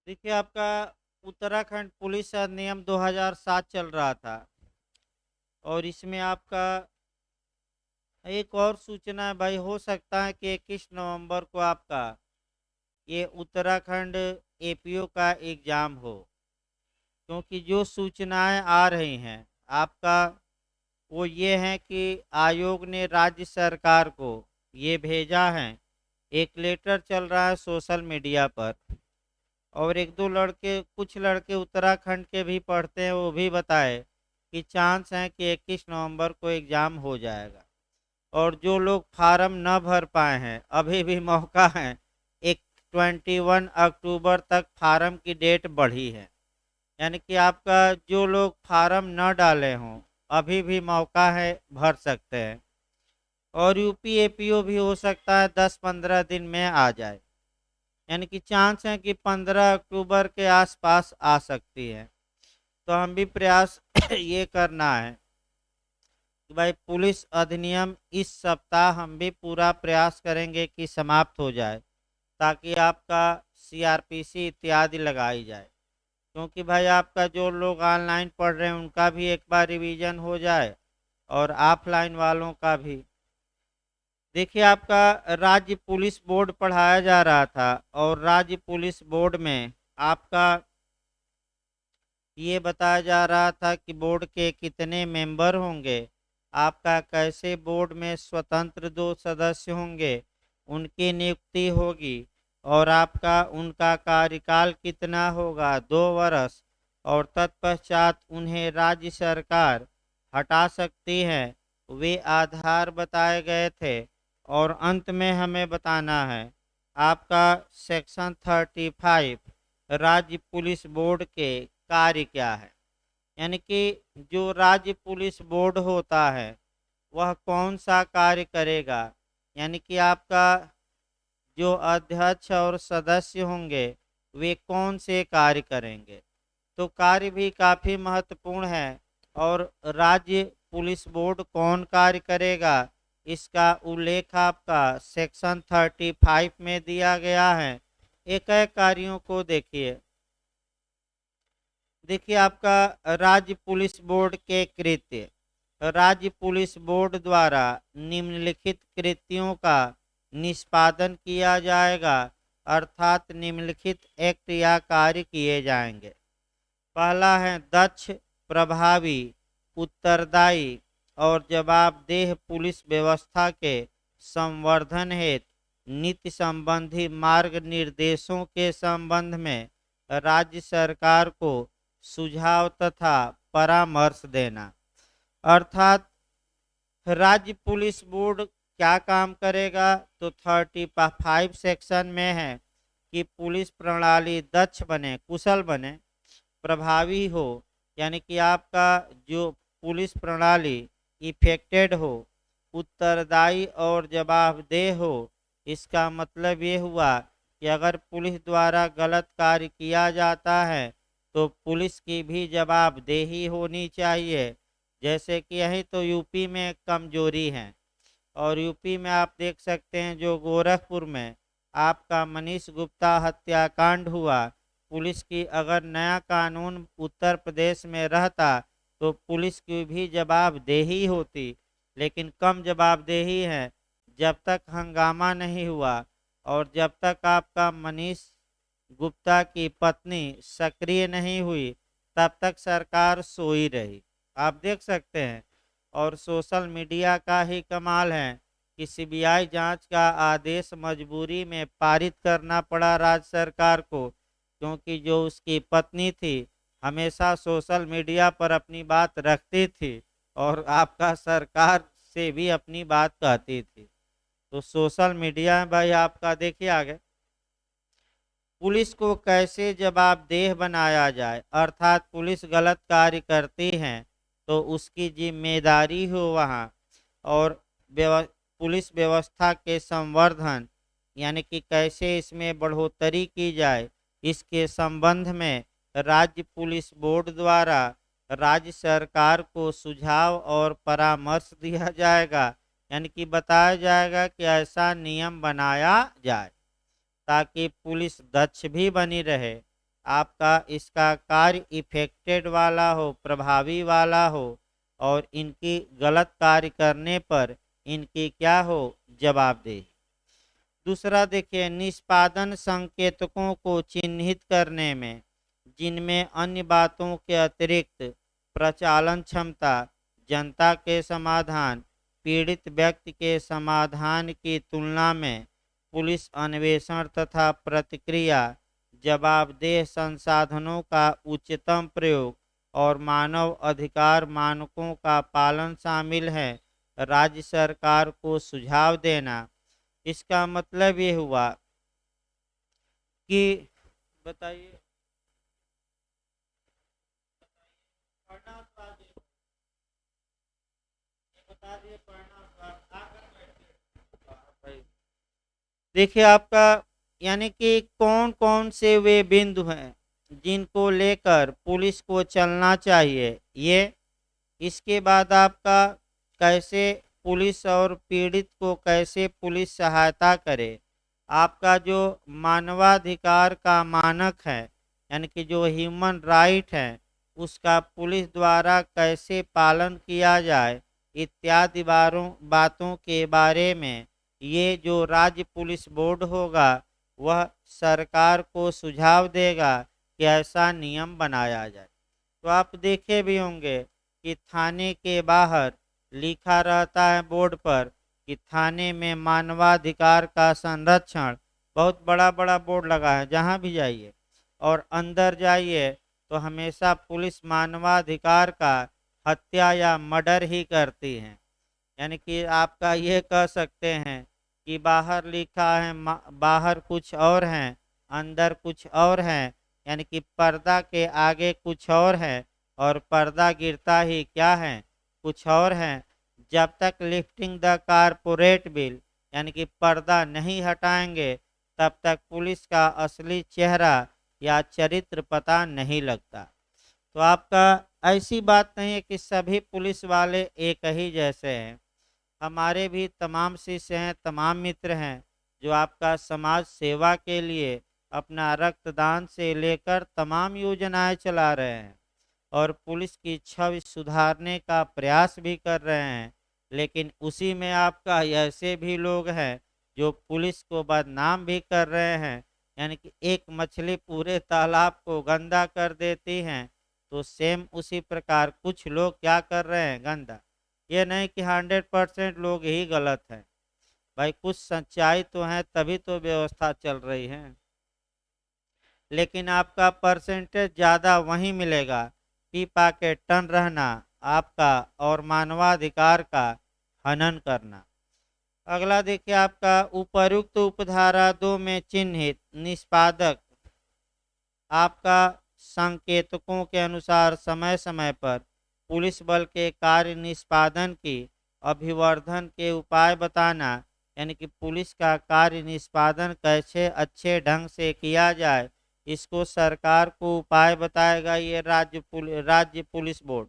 देखिए आपका उत्तराखंड पुलिस अधिनियम 2007 चल रहा था और इसमें आपका एक और सूचना है भाई। हो सकता है कि 21 नवंबर को आपका ये उत्तराखंड एपीओ का एग्ज़ाम हो, क्योंकि जो सूचनाएं आ रही हैं आपका वो ये हैं कि आयोग ने राज्य सरकार को ये भेजा है। एक लेटर चल रहा है सोशल मीडिया पर, और एक दो लड़के कुछ लड़के उत्तराखंड के भी पढ़ते हैं, वो भी बताए कि चांस है कि 21 नवंबर को एग्ज़ाम हो जाएगा। और जो लोग फार्म न भर पाए हैं अभी भी मौका है। एक 21 अक्टूबर तक फार्म की डेट बढ़ी है, यानी कि आपका जो लोग फार्म न डाले हों अभी भी मौका है, भर सकते हैं। और यूपी एपीओ भी हो सकता है 10-15 दिन में आ जाए, यानी कि चांस है कि 15 अक्टूबर के आसपास आ सकती है। तो हम भी प्रयास ये करना है कि भाई पुलिस अधिनियम इस सप्ताह हम भी पूरा प्रयास करेंगे कि समाप्त हो जाए, ताकि आपका सीआरपीसी इत्यादि लगाई जाए। क्योंकि भाई आपका जो लोग ऑनलाइन पढ़ रहे हैं उनका भी एक बार रिवीजन हो जाए और ऑफलाइन वालों का भी। देखिए आपका राज्य पुलिस बोर्ड पढ़ाया जा रहा था, और राज्य पुलिस बोर्ड में आपका ये बताया जा रहा था कि बोर्ड के कितने मेंबर होंगे, आपका कैसे बोर्ड में स्वतंत्र 2 सदस्य होंगे, उनकी नियुक्ति होगी, और आपका उनका कार्यकाल कितना होगा, 2 वर्ष, और तत्पश्चात उन्हें राज्य सरकार हटा सकती है। वे आधार बताए गए थे। और अंत में हमें बताना है आपका सेक्शन 35 राज्य पुलिस बोर्ड के कार्य क्या है। यानी कि जो राज्य पुलिस बोर्ड होता है वह कौन सा कार्य करेगा, यानी कि आपका जो अध्यक्ष और सदस्य होंगे वे कौन से कार्य करेंगे। तो कार्य भी काफ़ी महत्वपूर्ण है। और राज्य पुलिस बोर्ड कौन कार्य करेगा इसका उल्लेख आपका सेक्शन 35 में दिया गया है। एक एक कार्यों को देखिए। देखिए आपका राज्य पुलिस बोर्ड के कृत्य। राज्य पुलिस बोर्ड द्वारा निम्नलिखित कृत्यों का निष्पादन किया जाएगा, अर्थात निम्नलिखित एक्ट या कार्य किए जाएंगे। पहला है दक्ष, प्रभावी, उत्तरदायी और जवाबदेह पुलिस व्यवस्था के संवर्धन हेतु नीति संबंधी मार्ग निर्देशों के संबंध में राज्य सरकार को सुझाव तथा परामर्श देना। अर्थात राज्य पुलिस बोर्ड क्या काम करेगा, तो 35 सेक्शन में है कि पुलिस प्रणाली दक्ष बने, कुशल बने, प्रभावी हो, यानी कि आपका जो पुलिस प्रणाली इफेक्टेड हो, उत्तरदायी और जवाबदेह हो। इसका मतलब ये हुआ कि अगर पुलिस द्वारा गलत कार्य किया जाता है तो पुलिस की भी जवाबदेही होनी चाहिए। जैसे कि यही तो यूपी में कमजोरी है। और यूपी में आप देख सकते हैं जो गोरखपुर में आपका मनीष गुप्ता हत्याकांड हुआ, पुलिस की अगर नया कानून उत्तर प्रदेश में रहता तो पुलिस की भी जवाबदेही होती, लेकिन कम जवाबदेही है। जब तक हंगामा नहीं हुआ और जब तक आपका मनीष गुप्ता की पत्नी सक्रिय नहीं हुई तब तक सरकार सोई रही। आप देख सकते हैं। और सोशल मीडिया का ही कमाल है कि सीबीआई जांच का आदेश मजबूरी में पारित करना पड़ा राज्य सरकार को, क्योंकि जो उसकी पत्नी थी हमेशा सोशल मीडिया पर अपनी बात रखती थी और आपका सरकार से भी अपनी बात कहती थी। तो सोशल मीडिया में भाई आपका देखिए आगे पुलिस को कैसे जवाबदेह बनाया जाए, अर्थात पुलिस गलत कार्य करती है तो उसकी जिम्मेदारी हो वहाँ। और पुलिस व्यवस्था के संवर्धन, यानी कि कैसे इसमें बढ़ोतरी की जाए, इसके संबंध में राज्य पुलिस बोर्ड द्वारा राज्य सरकार को सुझाव और परामर्श दिया जाएगा। यानी कि बताया जाएगा कि ऐसा नियम बनाया जाए ताकि पुलिस दक्ष भी बनी रहे, आपका इसका कार्य इफेक्टेड वाला हो, प्रभावी वाला हो, और इनकी गलत कार्य करने पर इनकी क्या हो, जवाबदेही। दूसरा देखिए, निष्पादन संकेतकों को चिन्हित करने में जिनमें अन्य बातों के अतिरिक्त प्रचालन क्षमता, जनता के समाधान, पीड़ित व्यक्ति के समाधान की तुलना में पुलिस अन्वेषण तथा प्रतिक्रिया, जवाबदेह संसाधनों का उच्चतम प्रयोग और मानव अधिकार मानकों का पालन शामिल है। राज्य सरकार को सुझाव देना, इसका मतलब ये हुआ कि बताइए, पढ़ना तो आगे, बता दिए पढ़ना तो आकर बैठिए। भाई देखिए आपका, यानी कि कौन कौन से वे बिंदु हैं जिनको लेकर पुलिस को चलना चाहिए, ये। इसके बाद आपका कैसे पुलिस और पीड़ित को कैसे पुलिस सहायता करे, आपका जो मानवाधिकार का मानक है, यानी कि जो ह्यूमन राइट है, उसका पुलिस द्वारा कैसे पालन किया जाए, इत्यादि बातों के बारे में ये जो राज्य पुलिस बोर्ड होगा वह सरकार को सुझाव देगा कि ऐसा नियम बनाया जाए। तो आप देखे भी होंगे कि थाने के बाहर लिखा रहता है बोर्ड पर कि थाने में मानवाधिकार का संरक्षण, बहुत बड़ा बड़ा बोर्ड लगा है जहाँ भी जाइए, और अंदर जाइए तो हमेशा पुलिस मानवाधिकार का हत्या या मर्डर ही करती है। यानी कि आपका ये कह सकते हैं कि बाहर लिखा है, बाहर कुछ और है, अंदर कुछ और है, यानी कि पर्दा के आगे कुछ और है और पर्दा गिरता ही क्या है, कुछ और है। जब तक लिफ्टिंग द कारपोरेट बिल, यानी कि पर्दा नहीं हटाएंगे, तब तक पुलिस का असली चेहरा या चरित्र पता नहीं लगता। तो आपका ऐसी बात नहीं है कि सभी पुलिस वाले एक ही जैसे हैं। हमारे भी तमाम शिष्य हैं, तमाम मित्र हैं जो आपका समाज सेवा के लिए अपना रक्तदान से लेकर तमाम योजनाएं चला रहे हैं और पुलिस की छवि सुधारने का प्रयास भी कर रहे हैं। लेकिन उसी में आपका ऐसे भी लोग हैं जो पुलिस को बदनाम भी कर रहे हैं, यानी कि एक मछली पूरे तालाब को गंदा कर देती है, तो सेम उसी प्रकार कुछ लोग क्या कर रहे हैं, गंदा। ये नहीं कि 100% लोग ही गलत हैं, भाई कुछ सच्चाई तो है, तभी तो व्यवस्था चल रही है। लेकिन आपका परसेंटेज ज़्यादा वहीं मिलेगा, पीपा के टन रहना आपका और मानवाधिकार का हनन करना। अगला देखिए आपका, उपर्युक्त उपधारा 2 में चिन्हित निष्पादक आपका संकेतकों के अनुसार समय समय पर पुलिस बल के कार्य निष्पादन की अभिवर्धन के उपाय बताना, यानी कि पुलिस का कार्य निष्पादन कैसे अच्छे ढंग से किया जाए, इसको सरकार को उपाय बताएगा ये राज्य पुलिस बोर्ड।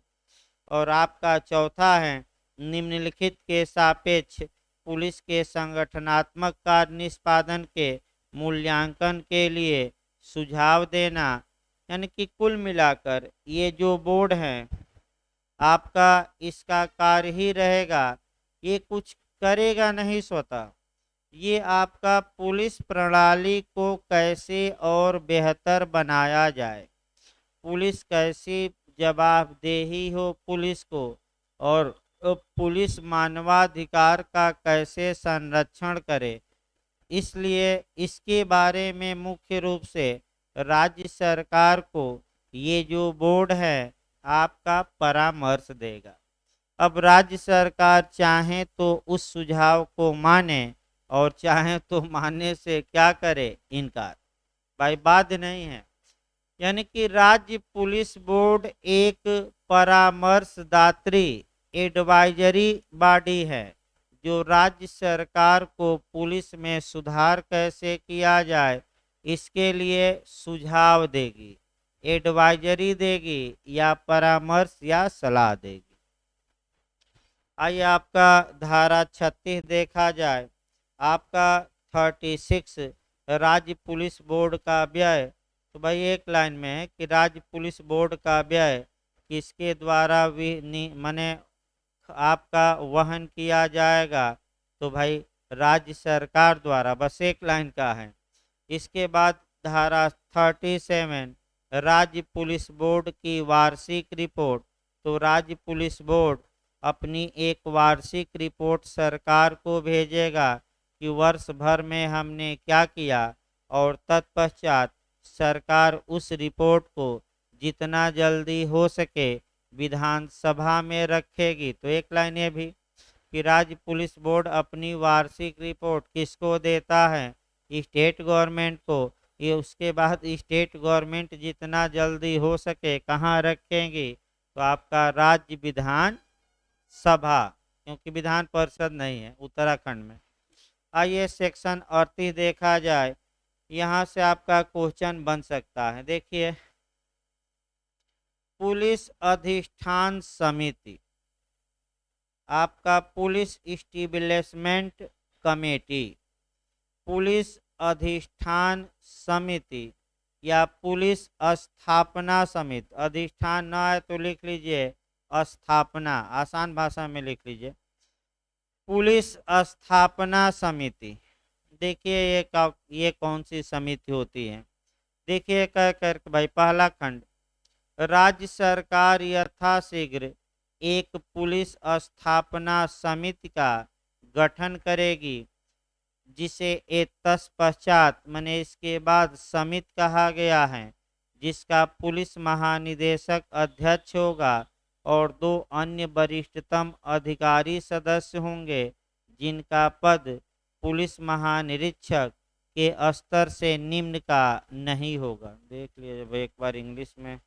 और आपका चौथा है, निम्नलिखित के सापेक्ष पुलिस के संगठनात्मक कार्य निष्पादन के मूल्यांकन के लिए सुझाव देना। यानी कि कुल मिलाकर ये जो बोर्ड है आपका, इसका कार्य ही रहेगा, ये कुछ करेगा नहीं स्वतः, ये आपका पुलिस प्रणाली को कैसे और बेहतर बनाया जाए, पुलिस कैसी जवाबदेही हो पुलिस को, और पुलिस मानवाधिकार का कैसे संरक्षण करे, इसलिए इसके बारे में मुख्य रूप से राज्य सरकार को ये जो बोर्ड है आपका परामर्श देगा। अब राज्य सरकार चाहे तो उस सुझाव को माने और चाहे तो मानने से क्या करे, इनकार, भाई बाध्य नहीं है। यानी कि राज्य पुलिस बोर्ड एक परामर्शदात्री एडवाइजरी बॉडी है जो राज्य सरकार को पुलिस में सुधार कैसे किया जाए इसके लिए सुझाव देगी, एडवाइजरी देगी या परामर्श या सलाह देगी। आइए आपका धारा 36 देखा जाए। आपका 36 राज्य पुलिस बोर्ड का व्यय तो भाई एक लाइन में है कि राज्य पुलिस बोर्ड का व्यय किसके द्वारा माने आपका वहन किया जाएगा, तो भाई राज्य सरकार द्वारा, बस एक लाइन का है। इसके बाद धारा 37 राज्य पुलिस बोर्ड की वार्षिक रिपोर्ट, तो राज्य पुलिस बोर्ड अपनी एक वार्षिक रिपोर्ट सरकार को भेजेगा कि वर्ष भर में हमने क्या किया, और तत्पश्चात सरकार उस रिपोर्ट को जितना जल्दी हो सके विधानसभा में रखेगी। तो एक लाइन ये भी कि राज्य पुलिस बोर्ड अपनी वार्षिक रिपोर्ट किसको देता है, स्टेट गवर्नमेंट को। ये उसके बाद स्टेट गवर्नमेंट जितना जल्दी हो सके कहाँ रखेंगी, तो आपका राज्य विधान सभा, क्योंकि विधान परिषद नहीं है उत्तराखंड में। आइए सेक्शन 38 देखा जाए, यहाँ से आपका क्वेश्चन बन सकता है। देखिए, पुलिस अधिष्ठान समिति, आपका पुलिस इस्टेब्लिशमेंट कमेटी, पुलिस अधिष्ठान समिति या पुलिस स्थापना समिति। अधिष्ठान ना है तो लिख लीजिए स्थापना, आसान भाषा में लिख लीजिए पुलिस स्थापना समिति। देखिए ये कौन सी समिति होती है। देखिए कह कर भाई, पहला खंड, राज्य सरकार यथाशीघ्र एक पुलिस स्थापना समिति का गठन करेगी, जिसे एक तत्पश्चात माने इसके बाद समिति कहा गया है, जिसका पुलिस महानिदेशक अध्यक्ष होगा और 2 अन्य वरिष्ठतम अधिकारी सदस्य होंगे, जिनका पद पुलिस महानिरीक्षक के स्तर से निम्न का नहीं होगा। देख लीजिए एक बार इंग्लिश में।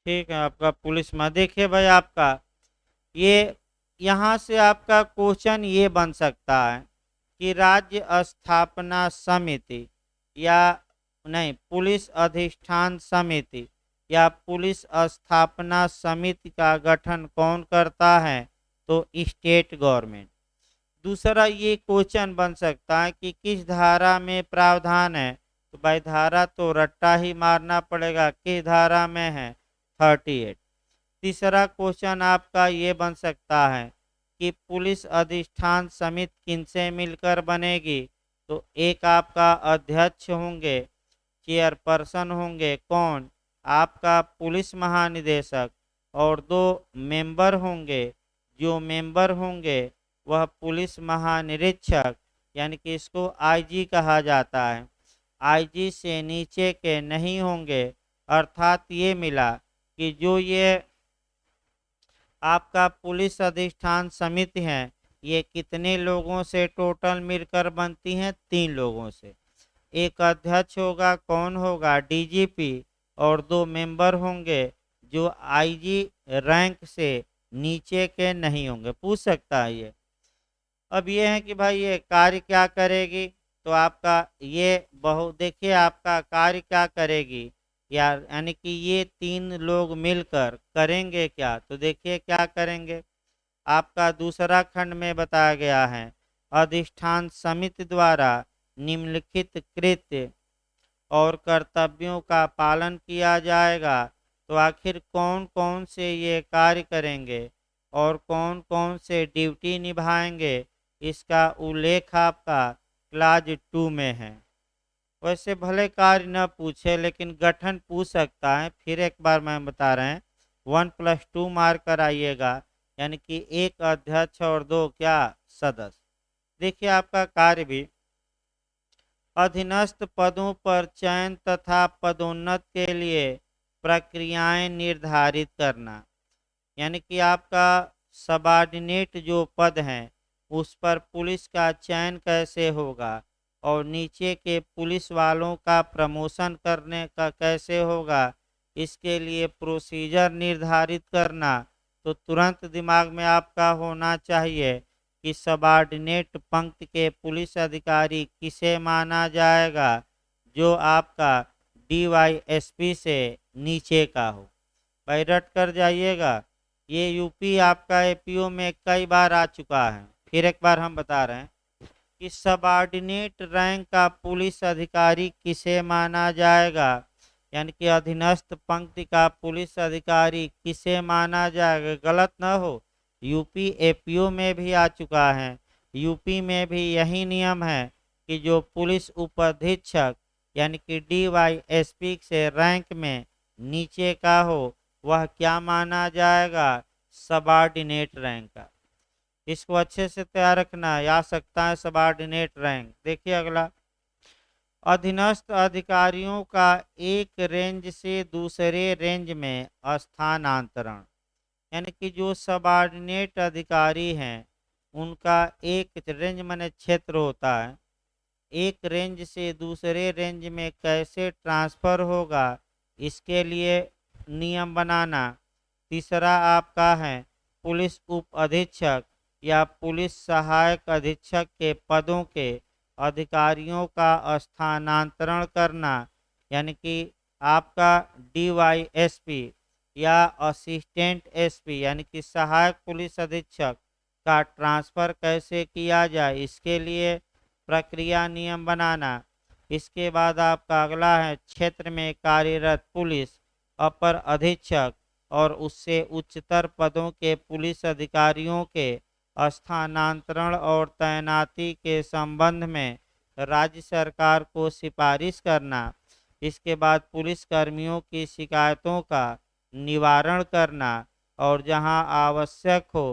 ठीक है, आपका पुलिस में देखिए भाई, आपका ये यहाँ से आपका क्वेश्चन ये बन सकता है कि राज्य स्थापना समिति या नहीं, पुलिस अधिष्ठान समिति या पुलिस स्थापना समिति का गठन कौन करता है, तो स्टेट गवर्नमेंट। दूसरा ये क्वेश्चन बन सकता है कि किस धारा में प्रावधान है, तो भाई धारा तो रट्टा ही मारना पड़ेगा, किस धारा में है, 38। तीसरा क्वेश्चन आपका ये बन सकता है कि पुलिस अधिष्ठान समिति किनसे मिलकर बनेगी, तो एक आपका अध्यक्ष होंगे, चेयरपर्सन होंगे कौन, आपका पुलिस महानिदेशक, और 2 मेंबर होंगे। जो मेंबर होंगे वह पुलिस महानिरीक्षक, यानी कि इसको आईजी कहा जाता है, आईजी से नीचे के नहीं होंगे। अर्थात ये मिला कि जो ये आपका पुलिस अधिष्ठान समिति है, ये कितने लोगों से टोटल मिलकर बनती हैं, 3 लोगों से। एक अध्यक्ष होगा, कौन होगा, डीजीपी, और 2 मेंबर होंगे जो आईजी रैंक से नीचे के नहीं होंगे। पूछ सकता है ये। अब ये है कि भाई ये कार्य क्या करेगी, तो आपका ये देखिए आपका कार्य क्या करेगी, यानी कि ये 3 लोग मिलकर करेंगे क्या, तो देखिए क्या करेंगे। आपका दूसरा खंड में बताया गया है, अधिष्ठान समिति द्वारा निम्नलिखित कृत्य और कर्तव्यों का पालन किया जाएगा। तो आखिर कौन कौन से ये कार्य करेंगे और कौन कौन से ड्यूटी निभाएंगे, इसका उल्लेख आपका क्लाज 2 में है। वैसे भले कार्य न पूछे लेकिन गठन पूछ सकता है। फिर एक बार मैं बता रहे हैं, 1+2 मार्क कराइएगा, यानी कि एक अध्यक्ष और 2 क्या सदस्य। देखिए आपका कार्य भी अधीनस्थ पदों पर चयन तथा पदोन्नत के लिए प्रक्रियाएं निर्धारित करना, यानी कि आपका सबॉर्डिनेट जो पद हैं उस पर पुलिस का चयन कैसे होगा और नीचे के पुलिस वालों का प्रमोशन करने का कैसे होगा, इसके लिए प्रोसीजर निर्धारित करना। तो तुरंत दिमाग में आपका होना चाहिए कि सबऑर्डिनेट पंक्ति के पुलिस अधिकारी किसे माना जाएगा, जो आपका डीवाईएसपी से नीचे का हो। भाई रट कर जाइएगा, ये यूपी आपका एपीओ में कई बार आ चुका है। फिर एक बार हम बता रहे हैं कि सबऑर्डिनेट रैंक का पुलिस अधिकारी किसे माना जाएगा, यानी कि अधीनस्थ पंक्ति का पुलिस अधिकारी किसे माना जाएगा। गलत न हो, यूपी एपीओ में भी आ चुका है। यूपी में भी यही नियम है कि जो पुलिस उपाधीक्षक यानी कि डीवाईएसपी से रैंक में नीचे का हो वह क्या माना जाएगा, सबऑर्डिनेट रैंक का। इसको अच्छे से तैयार रखना, आ सकता है सबऑर्डिनेट रैंक। देखिए अगला, अधीनस्थ अधिकारियों का एक रेंज से दूसरे रेंज में स्थानांतरण, यानी कि जो सबऑर्डिनेट अधिकारी हैं उनका एक रेंज माने क्षेत्र होता है, एक रेंज से दूसरे रेंज में कैसे ट्रांसफर होगा, इसके लिए नियम बनाना। तीसरा आपका है पुलिस उप अधीक्षक या पुलिस सहायक अधीक्षक के पदों के अधिकारियों का स्थानांतरण करना, यानी कि आपका डीवाईएसपी या असिस्टेंट एसपी यानी कि सहायक पुलिस अधीक्षक का ट्रांसफ़र कैसे किया जाए, इसके लिए प्रक्रिया नियम बनाना। इसके बाद आपका अगला है क्षेत्र में कार्यरत पुलिस अपर अधीक्षक और उससे उच्चतर पदों के पुलिस अधिकारियों के स्थानांतरण और तैनाती के संबंध में राज्य सरकार को सिफारिश करना। इसके बाद पुलिस कर्मियों की शिकायतों का निवारण करना और जहां आवश्यक हो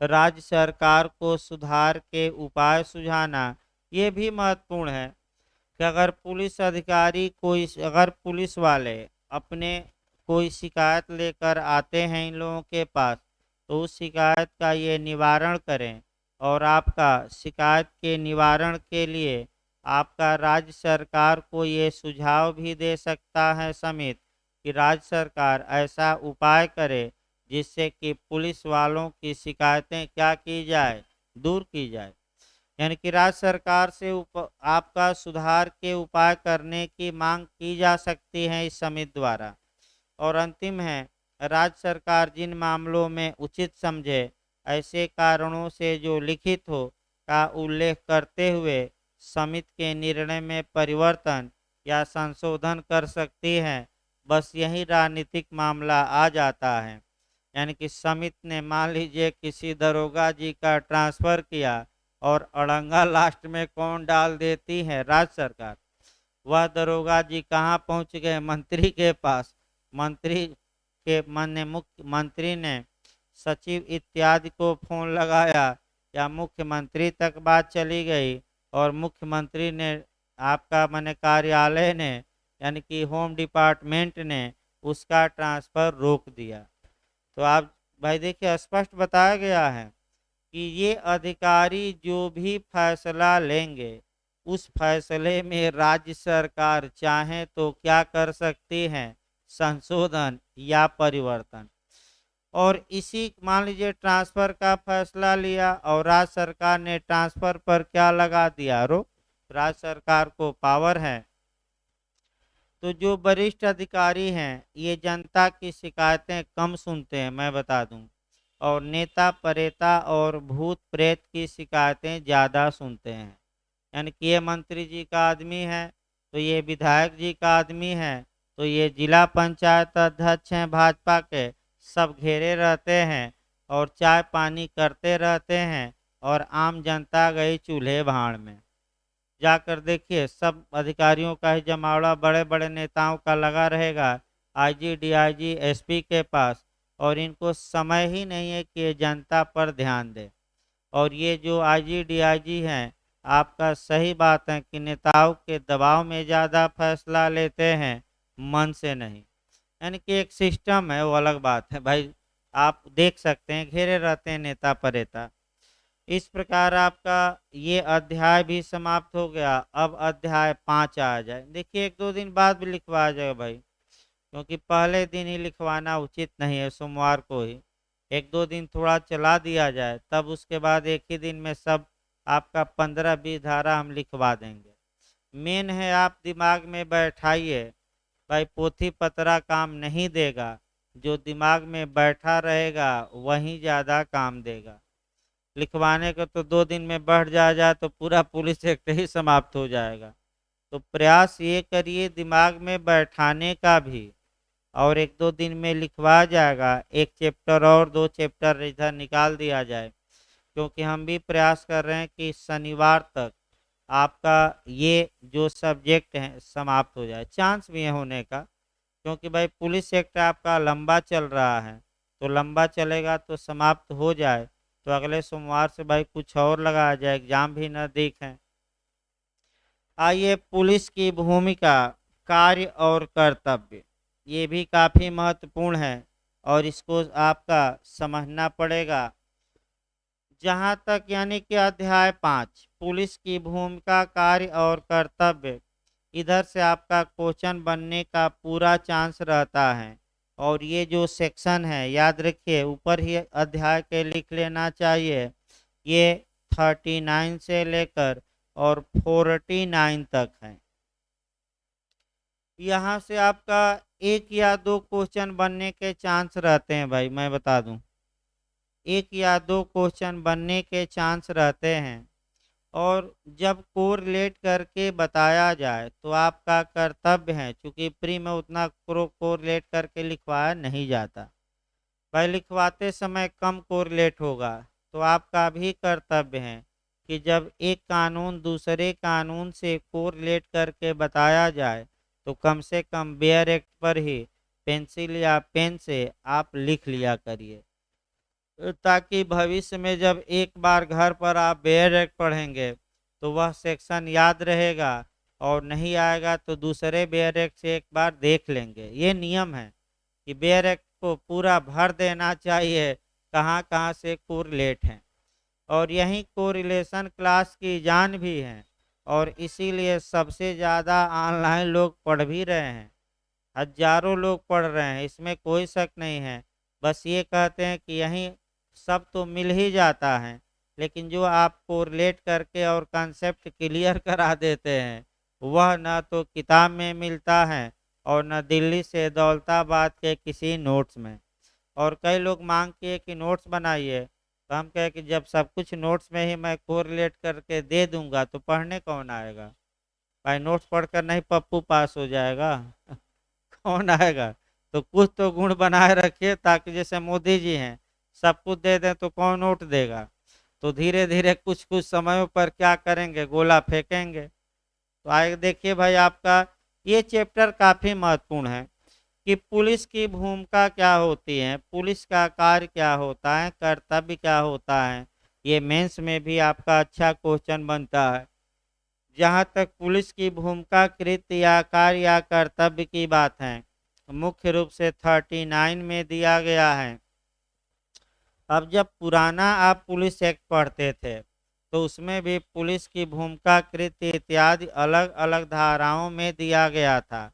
राज्य सरकार को सुधार के उपाय सुझाना। ये भी महत्वपूर्ण है कि अगर पुलिस अधिकारी अगर पुलिस वाले अपने कोई शिकायत लेकर आते हैं इन लोगों के पास, तो उस शिकायत का ये निवारण करें और आपका शिकायत के निवारण के लिए आपका राज्य सरकार को ये सुझाव भी दे सकता है समिति कि राज्य सरकार ऐसा उपाय करे जिससे कि पुलिस वालों की शिकायतें क्या की जाए, दूर की जाए। यानी कि राज्य सरकार से आपका सुधार के उपाय करने की मांग की जा सकती है इस समिति द्वारा। और अंतिम है, राज्य सरकार जिन मामलों में उचित समझे ऐसे कारणों से जो लिखित हो का उल्लेख करते हुए समिति के निर्णय में परिवर्तन या संशोधन कर सकती है। बस यही राजनीतिक मामला आ जाता है। यानी कि समिति ने मान लीजिए किसी दरोगा जी का ट्रांसफ़र किया और अड़ंगा लास्ट में कौन डाल देती है, राज्य सरकार। वह दरोगा जी कहाँ पहुँच गए, मंत्री के पास। मंत्री के मुख्यमंत्री ने सचिव इत्यादि को फोन लगाया या मुख्यमंत्री तक बात चली गई और मुख्यमंत्री ने आपका कार्यालय ने यानी कि होम डिपार्टमेंट ने उसका ट्रांसफ़र रोक दिया। तो आप भाई देखिए स्पष्ट बताया गया है कि ये अधिकारी जो भी फैसला लेंगे उस फैसले में राज्य सरकार चाहे तो क्या कर सकती है, संशोधन या परिवर्तन। और इसी मान लीजिए ट्रांसफ़र का फैसला लिया और राज्य सरकार ने ट्रांसफ़र पर क्या लगा दिया, रोक। राज्य सरकार को पावर है। तो जो वरिष्ठ अधिकारी हैं ये जनता की शिकायतें कम सुनते हैं, मैं बता दूं, और नेता परेता और भूत प्रेत की शिकायतें ज़्यादा सुनते हैं। यानी कि ये मंत्री जी का आदमी है तो ये विधायक जी का आदमी है तो ये जिला पंचायत अध्यक्ष हैं भाजपा के, सब घेरे रहते हैं और चाय पानी करते रहते हैं और आम जनता गई चूल्हे भाड़ में। जाकर देखिए सब अधिकारियों का ही जमावड़ा बड़े बड़े नेताओं का लगा रहेगा आईजी डीआईजी एसपी के पास, और इनको समय ही नहीं है कि ये जनता पर ध्यान दे। और ये जो आईजी डीआईजी हैं आपका सही बात है कि नेताओं के दबाव में ज़्यादा फैसला लेते हैं, मन से नहीं। यानी कि एक सिस्टम है, वो अलग बात है भाई। आप देख सकते हैं घेरे रहते हैं नेता परेता। इस प्रकार आपका ये अध्याय भी समाप्त हो गया। अब अध्याय 5 आ जाए। देखिए 1-2 दिन बाद भी लिखवा जाएगा भाई, क्योंकि पहले दिन ही लिखवाना उचित नहीं है, सोमवार को ही एक दो दिन थोड़ा चला दिया जाए, तब उसके बाद एक ही दिन में सब आपका 15-20 धारा हम लिखवा देंगे। मेन है आप दिमाग में बैठाइए भाई, पोथी पतरा काम नहीं देगा, जो दिमाग में बैठा रहेगा वही ज़्यादा काम देगा। लिखवाने का तो 2 दिन में बढ़ जाए तो पूरा पुलिस एक्ट ही समाप्त हो जाएगा। तो प्रयास ये करिए दिमाग में बैठाने का भी, और एक दो दिन में लिखवा जाएगा। एक चैप्टर और 2 चैप्टर इधर निकाल दिया जाए, क्योंकि हम भी प्रयास कर रहे हैं कि शनिवार तक आपका ये जो सब्जेक्ट है समाप्त हो जाए। चांस भी है होने का, क्योंकि भाई पुलिस एक्ट आपका लंबा चल रहा है, तो लंबा चलेगा तो समाप्त हो जाए तो अगले सोमवार से भाई कुछ और लगाया जाए, एग्जाम भी न देखें। आइए, पुलिस की भूमिका, कार्य और कर्तव्य, ये भी काफ़ी महत्वपूर्ण है और इसको आपका समझना पड़ेगा। जहाँ तक यानी कि अध्याय 5 पुलिस की भूमिका, कार्य और कर्तव्य, इधर से आपका क्वेश्चन बनने का पूरा चांस रहता है। और ये जो सेक्शन है याद रखिए, ऊपर ही अध्याय के लिख लेना चाहिए। ये 39 से लेकर और 49 तक है। यहाँ से आपका एक या दो क्वेश्चन बनने के चांस रहते हैं भाई, मैं बता दूं, एक या दो क्वेश्चन बनने के चांस रहते हैं। और जब कोरिलेट करके बताया जाए तो आपका कर्तव्य है, क्योंकि प्री में उतना कोरिलेट करके लिखवाया नहीं जाता भाई, लिखवाते समय कम कोरिलेट होगा। तो आपका भी कर्तव्य है कि जब एक कानून दूसरे कानून से कोरिलेट करके बताया जाए तो कम से कम बेयर एक्ट पर ही पेंसिल या पेन से आप लिख लिया करिए, ताकि भविष्य में जब एक बार घर पर आप बेयर एक्ट पढ़ेंगे तो वह सेक्शन याद रहेगा, और नहीं आएगा तो दूसरे बेयर एक्ट से एक बार देख लेंगे। ये नियम है कि बेयर एक्ट को पूरा भर देना चाहिए, कहाँ कहाँ से कोरिलेट है। और यही कोरिलेशन क्लास की जान भी है, और इसीलिए सबसे ज़्यादा ऑनलाइन लोग पढ़ भी रहे हैं, हजारों लोग पढ़ रहे हैं, इसमें कोई शक नहीं है। बस ये कहते हैं कि यहीं सब तो मिल ही जाता है, लेकिन जो आपको रिलेट करके और कंसेप्ट क्लियर करा देते हैं वह न तो किताब में मिलता है और न दिल्ली से दौलताबाद के किसी नोट्स में। और कई लोग मांग किए कि नोट्स बनाइए, तो हम कहे कि जब सब कुछ नोट्स में ही मैं कोरिलेट करके दे दूंगा तो पढ़ने कौन आएगा भाई, नोट्स पढ़कर नहीं पप्पू पास हो जाएगा कौन आएगा। तो कुछ तो गुण बनाए रखिए, ताकि जैसे मोदी जी हैं सब कुछ दे दें तो कौन वोट देगा। तो धीरे धीरे कुछ कुछ समयों पर क्या करेंगे, गोला फेंकेंगे। तो आगे देखिए भाई, आपका ये चैप्टर काफी महत्वपूर्ण है कि पुलिस की भूमिका क्या होती है, पुलिस का कार्य क्या होता है, कर्तव्य क्या होता है। ये मेंस में भी आपका अच्छा क्वेश्चन बनता है। जहाँ तक पुलिस की भूमिका, कृत्य या कार्य या कर्तव्य की बात है, मुख्य रूप से 39 में दिया गया है। अब जब पुराना आप पुलिस एक्ट पढ़ते थे तो उसमें भी पुलिस की भूमिका, कृत्य इत्यादि अलग अलग धाराओं में दिया गया था,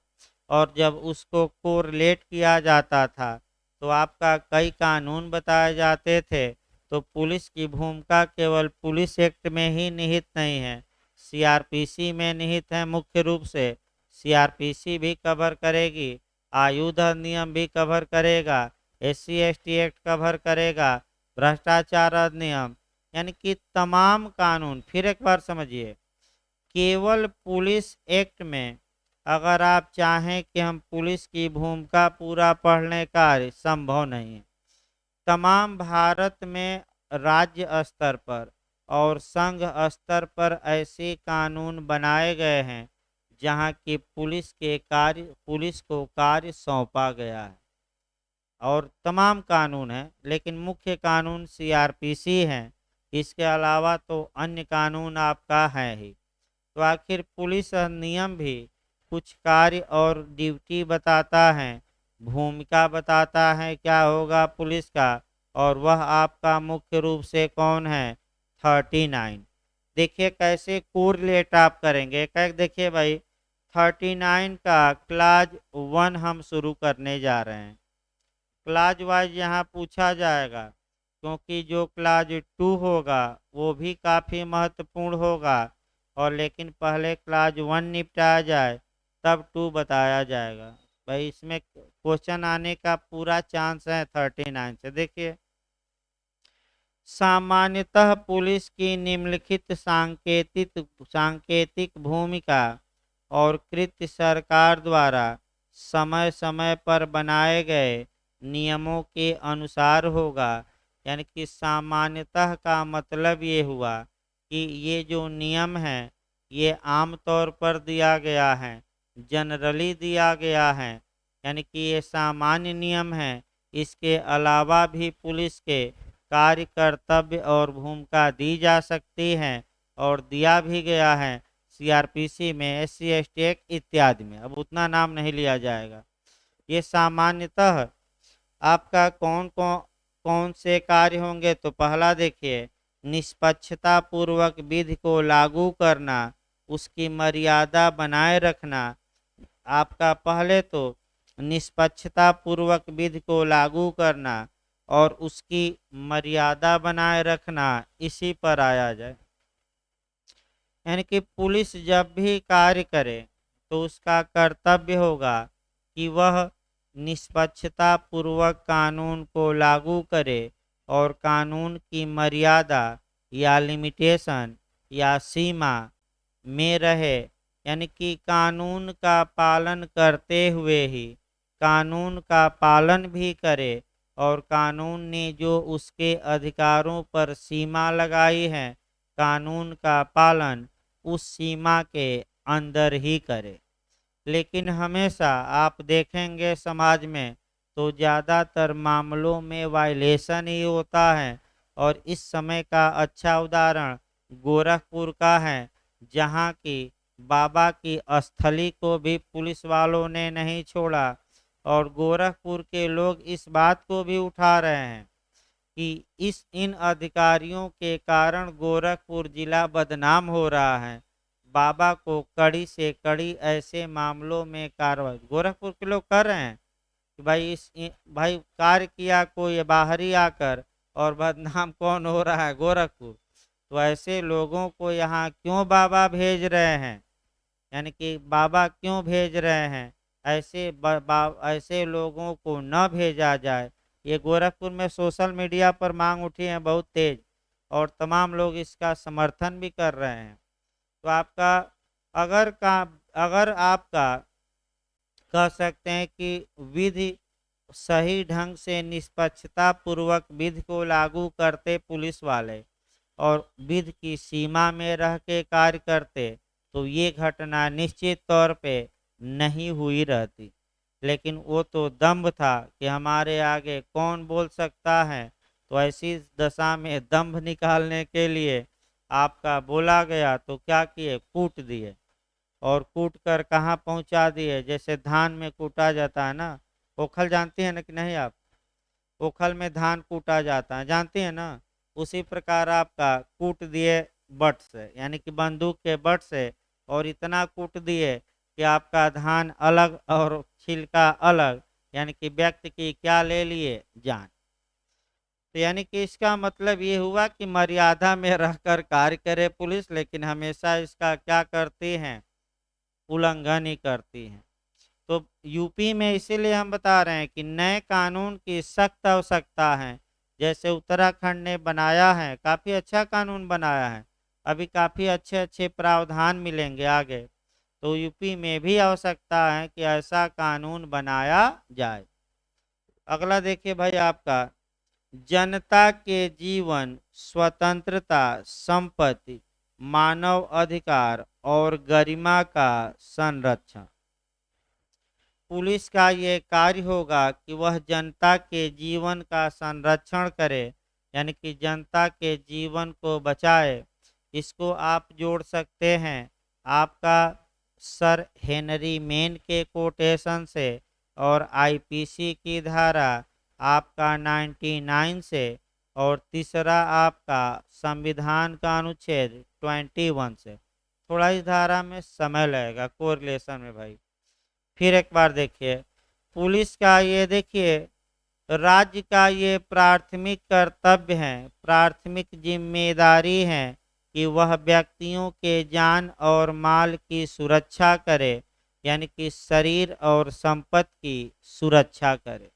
और जब उसको कोरिलेट किया जाता था तो आपका कई कानून बताए जाते थे। तो पुलिस की भूमिका केवल पुलिस एक्ट में ही निहित नहीं है, सीआरपीसी में निहित है। मुख्य रूप से सीआरपीसी भी कवर करेगी, आयुध अधिनियम भी कवर करेगा, एससी एसटी एक्ट कवर करेगा, भ्रष्टाचार अधिनियम, यानी कि तमाम कानून। फिर एक बार समझिए, केवल पुलिस एक्ट में अगर आप चाहें कि हम पुलिस की भूमिका पूरा पढ़ लें, कार्य संभव नहीं है। तमाम भारत में राज्य स्तर पर और संघ स्तर पर ऐसे कानून बनाए गए हैं जहां की पुलिस को कार्य सौंपा गया है, और तमाम कानून हैं, लेकिन मुख्य कानून सीआरपीसी है। इसके अलावा तो अन्य कानून आपका है ही। तो आखिर पुलिस नियम भी कुछ कार्य और ड्यूटी बताता है, भूमिका बताता है क्या होगा पुलिस का, और वह आपका मुख्य रूप से कौन है, 39। देखिए कैसे कोरिलेट आप करेंगे। देखिए भाई, 39 का क्लाज 1 हम शुरू करने जा रहे हैं। क्लाज वाइज यहाँ पूछा जाएगा, क्योंकि जो क्लाज 2 होगा वो भी काफ़ी महत्वपूर्ण होगा, और लेकिन पहले क्लाज 1 निपटाया जाए तब 2 बताया जाएगा। भाई इसमें क्वेश्चन आने का पूरा चांस है 39 से। देखिए, सामान्यतः पुलिस की निम्नलिखित सांकेतिक भूमिका और कृत्य सरकार द्वारा समय समय पर बनाए गए नियमों के अनुसार होगा। यानी कि सामान्यतः का मतलब ये हुआ कि ये जो नियम है ये आम तौर पर दिया गया है, जनरली दिया गया है, यानी कि ये सामान्य नियम है। इसके अलावा भी पुलिस के कार्य, कर्तव्य और भूमिका दी जा सकती है, और दिया भी गया है सीआरपीसी में, एससी एसटी एक्ट इत्यादि में। अब उतना नाम नहीं लिया जाएगा। ये सामान्यतः आपका कौन से कार्य होंगे, तो पहला देखिए, निष्पक्षता पूर्वक विधि को लागू करना, उसकी मर्यादा बनाए रखना। आपका पहले तो निष्पक्षता पूर्वक विधि को लागू करना और उसकी मर्यादा बनाए रखना, इसी पर आया जाए। यानी कि पुलिस जब भी कार्य करे तो उसका कर्तव्य होगा कि वह निष्पक्षता पूर्वक कानून को लागू करे और कानून की मर्यादा या लिमिटेशन या सीमा में रहे। यानी कि कानून का पालन करते हुए ही कानून का पालन भी करे, और कानून ने जो उसके अधिकारों पर सीमा लगाई है, कानून का पालन उस सीमा के अंदर ही करे। लेकिन हमेशा आप देखेंगे समाज में तो ज़्यादातर मामलों में वायलेशन ही होता है, और इस समय का अच्छा उदाहरण गोरखपुर का है, जहाँ की बाबा की स्थली को भी पुलिस वालों ने नहीं छोड़ा, और गोरखपुर के लोग इस बात को भी उठा रहे हैं कि इन अधिकारियों के कारण गोरखपुर जिला बदनाम हो रहा है। बाबा को कड़ी से कड़ी ऐसे मामलों में कार्रवाई गोरखपुर के लोग कर रहे हैं कि भाई कार्य किया कोई बाहरी आकर, और बदनाम कौन हो रहा है, गोरखपुर। तो ऐसे लोगों को यहाँ क्यों बाबा भेज रहे हैं, यानी कि बाबा क्यों भेज रहे हैं, ऐसे लोगों को न भेजा जाए। ये गोरखपुर में सोशल मीडिया पर मांग उठी है बहुत तेज, और तमाम लोग इसका समर्थन भी कर रहे हैं। तो आपका अगर का अगर आपका कह सकते हैं कि विधि सही ढंग से निष्पक्षता पूर्वक विधि को लागू करते पुलिस वाले, और विधि की सीमा में रह के कार्य करते, तो ये घटना निश्चित तौर पे नहीं हुई रहती। लेकिन वो तो दम्भ था कि हमारे आगे कौन बोल सकता है, तो ऐसी दशा में दम्भ निकालने के लिए आपका बोला गया तो क्या किए, कूट दिए, और कूट कर कहाँ पहुँचा दिए, जैसे धान में कूटा जाता है ना, ओखल जानती है ना कि नहीं आप, ओखल में धान कूटा जाता है, जानती है ना, उसी प्रकार आपका कूट दिए बट से, यानी कि बंदूक के बट से, और इतना कूट दिए कि आपका धान अलग और छिलका अलग, यानी कि व्यक्ति की क्या ले लिए, जान। तो यानी कि इसका मतलब ये हुआ कि मर्यादा में रहकर कार्य करे पुलिस, लेकिन हमेशा इसका क्या करती हैं, उल्लंघन ही करती हैं। तो यूपी में इसीलिए हम बता रहे हैं कि नए कानून की सख्त आवश्यकता है। जैसे उत्तराखंड ने बनाया है, काफ़ी अच्छा कानून बनाया है, अभी काफ़ी अच्छे अच्छे प्रावधान मिलेंगे आगे। तो यूपी में भी आवश्यकता है कि ऐसा कानून बनाया जाए। अगला देखिए भाई, आपका जनता के जीवन, स्वतंत्रता, संपत्ति, मानव अधिकार और गरिमा का संरक्षण। पुलिस का ये कार्य होगा कि वह जनता के जीवन का संरक्षण करे, यानी कि जनता के जीवन को बचाए। इसको आप जोड़ सकते हैं आपका सर हेनरी मेन के कोटेशन से, और आईपीसी की धारा आपका 99 से, और तीसरा आपका संविधान का अनुच्छेद 21 से। थोड़ा इस धारा में समय लगेगा कोरिलेशन में भाई। फिर एक बार देखिए पुलिस का ये देखिए राज्य का ये प्राथमिक कर्तव्य है, प्राथमिक जिम्मेदारी है कि वह व्यक्तियों के जान और माल की सुरक्षा करे, यानी कि शरीर और संपत्ति की सुरक्षा करे।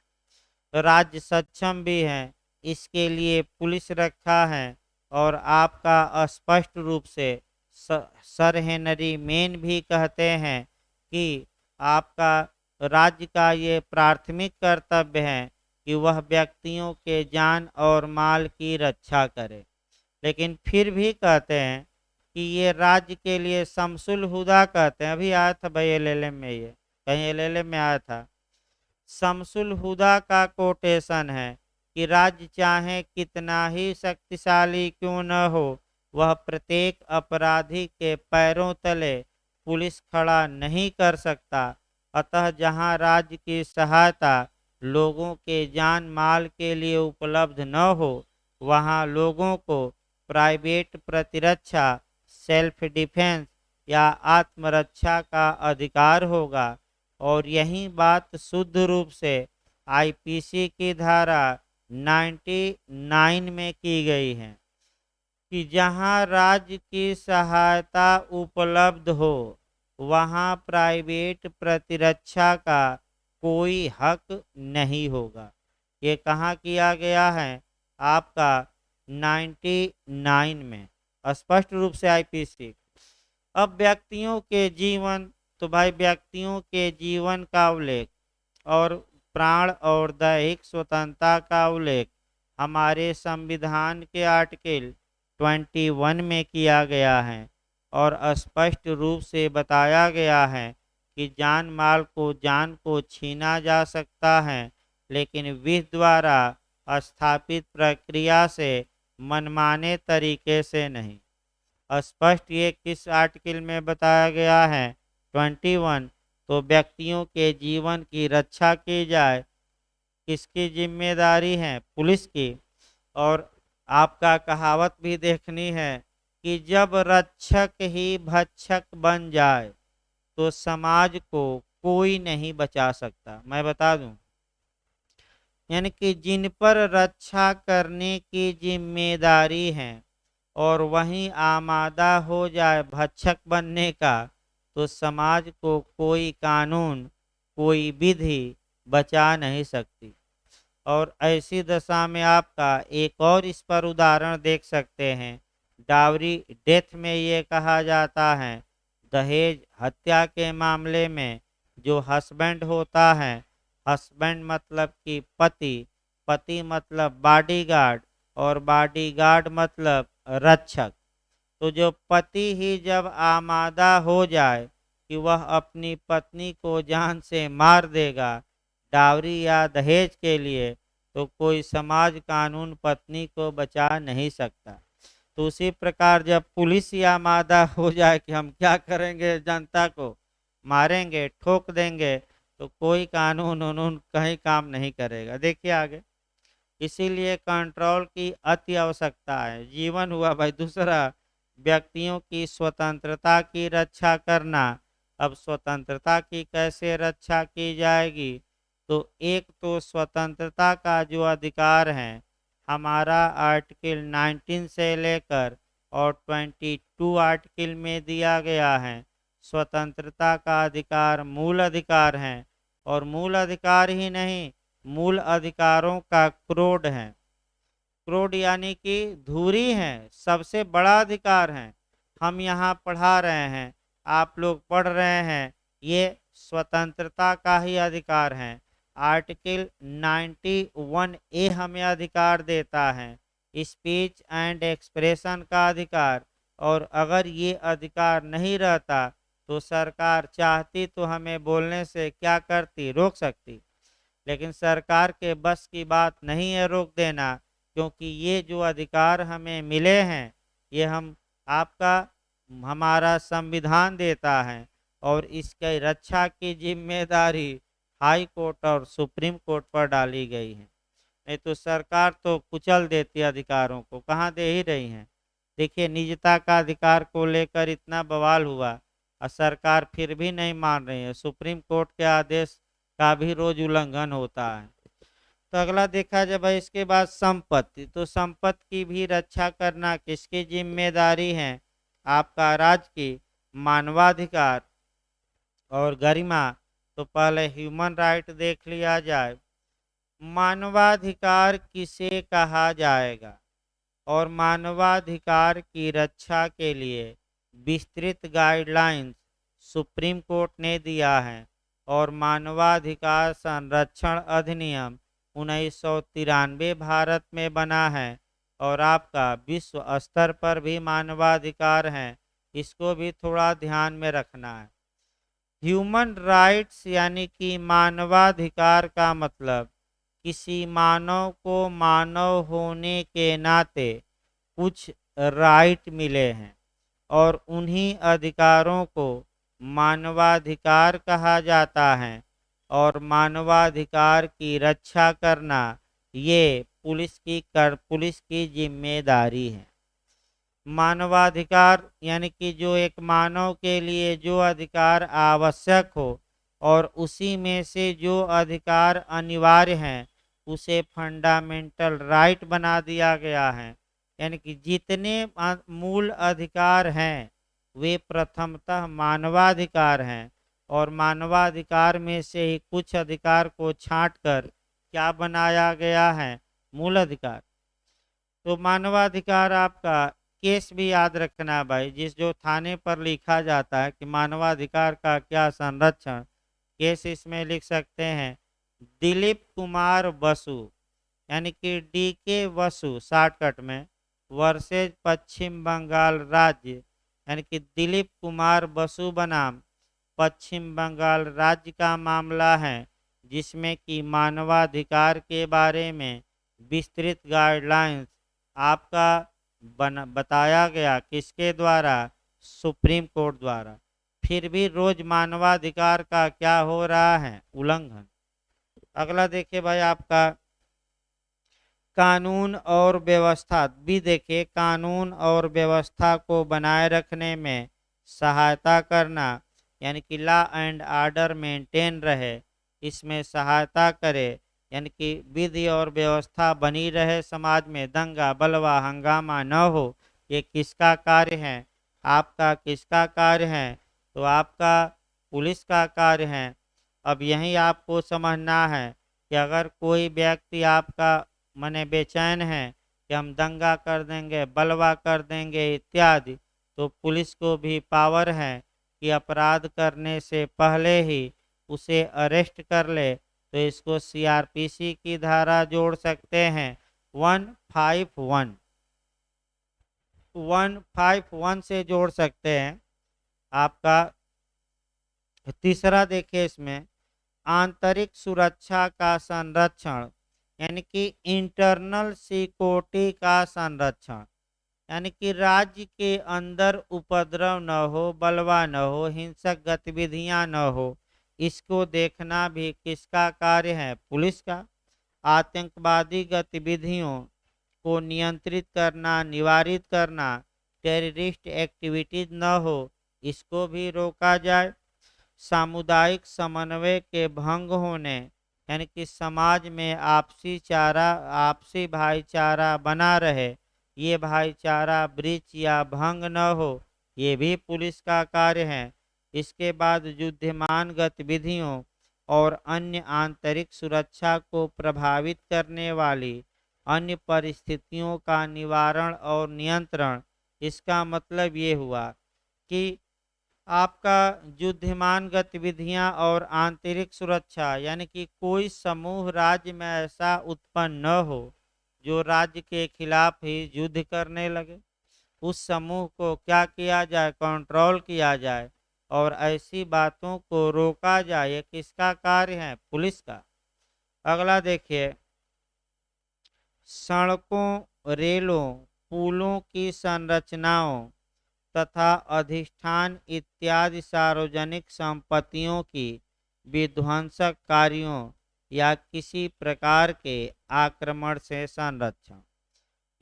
राज्य सक्षम भी है, इसके लिए पुलिस रखा है। और आपका स्पष्ट रूप से सर हेनरी मेन भी कहते हैं कि आपका राज्य का ये प्राथमिक कर्तव्य है कि वह व्यक्तियों के जान और माल की रक्षा करे। लेकिन फिर भी कहते हैं कि ये राज्य के लिए शमसुल हुदा कहते हैं। अभी आया था भाई एलएलएम में, ये कहीं एलएलएम में आया था। शमसुल हुदा का कोटेशन है कि राज्य चाहे कितना ही शक्तिशाली क्यों न हो, वह प्रत्येक अपराधी के पैरों तले पुलिस खड़ा नहीं कर सकता। अतः जहां राज्य की सहायता लोगों के जान माल के लिए उपलब्ध न हो, वहां लोगों को प्राइवेट प्रतिरक्षा, सेल्फ डिफेंस या आत्मरक्षा का अधिकार होगा। और यही बात शुद्ध रूप से आईपीसी की धारा 99 में की गई है कि जहां राज्य की सहायता उपलब्ध हो, वहां प्राइवेट प्रतिरक्षा का कोई हक नहीं होगा। ये कहाँ किया गया है? आपका 99 में स्पष्ट रूप से आईपीसी। अब व्यक्तियों के जीवन, तो भाई व्यक्तियों के जीवन का उल्लेख और प्राण और दैहिक स्वतंत्रता का उल्लेख हमारे संविधान के आर्टिकल 21 में किया गया है। और स्पष्ट रूप से बताया गया है कि जान माल को जान को छीना जा सकता है, लेकिन विधि द्वारा स्थापित प्रक्रिया से मनमाने तरीके से नहीं। स्पष्ट ये किस आर्टिकल में बताया गया है? 21। तो व्यक्तियों के जीवन की रक्षा की जाए, किसकी जिम्मेदारी है? पुलिस की। और आपका कहावत भी देखनी है कि जब रक्षक ही भक्षक बन जाए तो समाज को कोई नहीं बचा सकता। मैं बता दूं, यानी कि जिन पर रक्षा करने की जिम्मेदारी है और वहीं आमादा हो जाए भक्षक बनने का, तो समाज को कोई कानून, कोई विधि बचा नहीं सकती। और ऐसी दशा में आपका एक और इस पर उदाहरण देख सकते हैं। डावरी डेथ में ये कहा जाता है, दहेज हत्या के मामले में जो हस्बैंड होता है, हस्बैंड मतलब कि पति, पति मतलब बॉडीगार्ड, और बॉडीगार्ड मतलब रक्षक। तो जो पति ही जब आमादा हो जाए कि वह अपनी पत्नी को जान से मार देगा डावरी या दहेज के लिए, तो कोई समाज कानून पत्नी को बचा नहीं सकता। तो उसी प्रकार जब पुलिस ही आमादा हो जाए कि हम क्या करेंगे, जनता को मारेंगे, ठोक देंगे, तो कोई कानून उन्होंने कहीं काम नहीं करेगा। देखिए आगे, इसीलिए कंट्रोल की अति आवश्यकता है। जीवन हुआ भाई दूसरा, व्यक्तियों की स्वतंत्रता की रक्षा करना। अब स्वतंत्रता की कैसे रक्षा की जाएगी? तो एक तो स्वतंत्रता का जो अधिकार है हमारा आर्टिकल 19 से लेकर और 22 आर्टिकल में दिया गया है। स्वतंत्रता का अधिकार मूल अधिकार है, और मूल अधिकार ही नहीं, मूल अधिकारों का क्रोड है। क्रोड यानी कि धुरी है, सबसे बड़ा अधिकार है। हम यहाँ पढ़ा रहे हैं, आप लोग पढ़ रहे हैं, ये स्वतंत्रता का ही अधिकार है। आर्टिकल 91A हमें अधिकार देता है स्पीच एंड एक्सप्रेशन का अधिकार। और अगर ये अधिकार नहीं रहता तो सरकार चाहती तो हमें बोलने से क्या करती? रोक सकती। लेकिन सरकार के बस की बात नहीं है रोक देना, क्योंकि ये जो अधिकार हमें मिले हैं ये हम आपका हमारा संविधान देता है। और इसके रक्षा की जिम्मेदारी हाई कोर्ट और सुप्रीम कोर्ट पर डाली गई है। नहीं तो सरकार तो कुचल देती अधिकारों को, कहाँ दे ही रही है। देखिए निजता का अधिकार को लेकर इतना बवाल हुआ और सरकार फिर भी नहीं मान रही है। सुप्रीम कोर्ट के आदेश का भी रोज उल्लंघन होता है। तो अगला देखा जाए भाई इसके बाद संपत्ति, तो संपत्ति की भी रक्षा करना किसकी जिम्मेदारी है? आपका राज्य की। मानवाधिकार और गरिमा, तो पहले ह्यूमन राइट देख लिया जाए। मानवाधिकार किसे कहा जाएगा? और मानवाधिकार की रक्षा के लिए विस्तृत गाइडलाइंस सुप्रीम कोर्ट ने दिया है और मानवाधिकार संरक्षण अधिनियम 1993 भारत में बना है और आपका विश्व स्तर पर भी मानवाधिकार है, इसको भी थोड़ा ध्यान में रखना है। ह्यूमन राइट्स यानी कि मानवाधिकार का मतलब किसी मानव को मानव होने के नाते कुछ राइट मिले हैं और उन्हीं अधिकारों को मानवाधिकार कहा जाता है और मानवाधिकार की रक्षा करना ये पुलिस की जिम्मेदारी है। मानवाधिकार यानी कि जो एक मानव के लिए जो अधिकार आवश्यक हो और उसी में से जो अधिकार अनिवार्य हैं उसे फंडामेंटल राइट बना दिया गया है। यानी कि जितने मूल अधिकार हैं वे प्रथमतः मानवाधिकार हैं और मानवाधिकार में से ही कुछ अधिकार को छांटकर क्या बनाया गया है? मूल अधिकार। तो मानवाधिकार आपका केस भी याद रखना भाई, जिस जो थाने पर लिखा जाता है कि मानवाधिकार का क्या संरक्षण, केस इसमें लिख सकते हैं दिलीप कुमार बसु यानी कि DK बसु शॉर्टकट में वर्सेज पश्चिम बंगाल राज्य, यानी कि दिलीप कुमार बसु बनाम पश्चिम बंगाल राज्य का मामला है जिसमें कि मानवाधिकार के बारे में विस्तृत गाइडलाइंस आपका बताया गया किसके द्वारा? सुप्रीम कोर्ट द्वारा। फिर भी रोज मानवाधिकार का क्या हो रहा है? उल्लंघन। अगला देखिए भाई आपका कानून और व्यवस्था भी देखिए, कानून और व्यवस्था को बनाए रखने में सहायता करना यानी कि लॉ एंड ऑर्डर मेंटेन रहे, इसमें सहायता करे यानी कि विधि और व्यवस्था बनी रहे, समाज में दंगा बलवा हंगामा न हो, ये किसका कार्य है? आपका किसका कार्य है? तो आपका पुलिस का कार्य है। अब यही आपको समझना है कि अगर कोई व्यक्ति आपका मने बेचैन है कि हम दंगा कर देंगे बलवा कर देंगे इत्यादि, तो पुलिस को भी पावर है कि अपराध करने से पहले ही उसे अरेस्ट कर ले, तो इसको CRPC की धारा जोड़ सकते हैं 151 से जोड़ सकते हैं। आपका तीसरा देखिए इसमें आंतरिक सुरक्षा का संरक्षण यानी कि इंटरनल सिक्योरिटी का संरक्षण, यानी कि राज्य के अंदर उपद्रव न हो, बलवा न हो, हिंसक गतिविधियां न हो, इसको देखना भी किसका कार्य है? पुलिस का। आतंकवादी गतिविधियों को नियंत्रित करना, निवारित करना, टेररिस्ट एक्टिविटीज न हो, इसको भी रोका जाए। सामुदायिक समन्वय के भंग होने यानी कि समाज में आपसी भाईचारा बना रहे, ये भाईचारा ब्रीच या भंग न हो, ये भी पुलिस का कार्य है। इसके बाद युद्धमान गतिविधियों और अन्य आंतरिक सुरक्षा को प्रभावित करने वाली अन्य परिस्थितियों का निवारण और नियंत्रण। इसका मतलब ये हुआ कि आपका युद्धमान गतिविधियां और आंतरिक सुरक्षा यानी कि कोई समूह राज्य में ऐसा उत्पन्न न हो जो राज्य के खिलाफ ही युद्ध करने लगे, उस समूह को क्या किया जाए? कंट्रोल किया जाए और ऐसी बातों को रोका जाए, ये किसका कार्य है? पुलिस का। अगला देखिए सड़कों, रेलों, पुलों की संरचनाओं तथा अधिष्ठान इत्यादि सार्वजनिक संपत्तियों की विध्वंसक कार्यों या किसी प्रकार के आक्रमण से संरक्षण,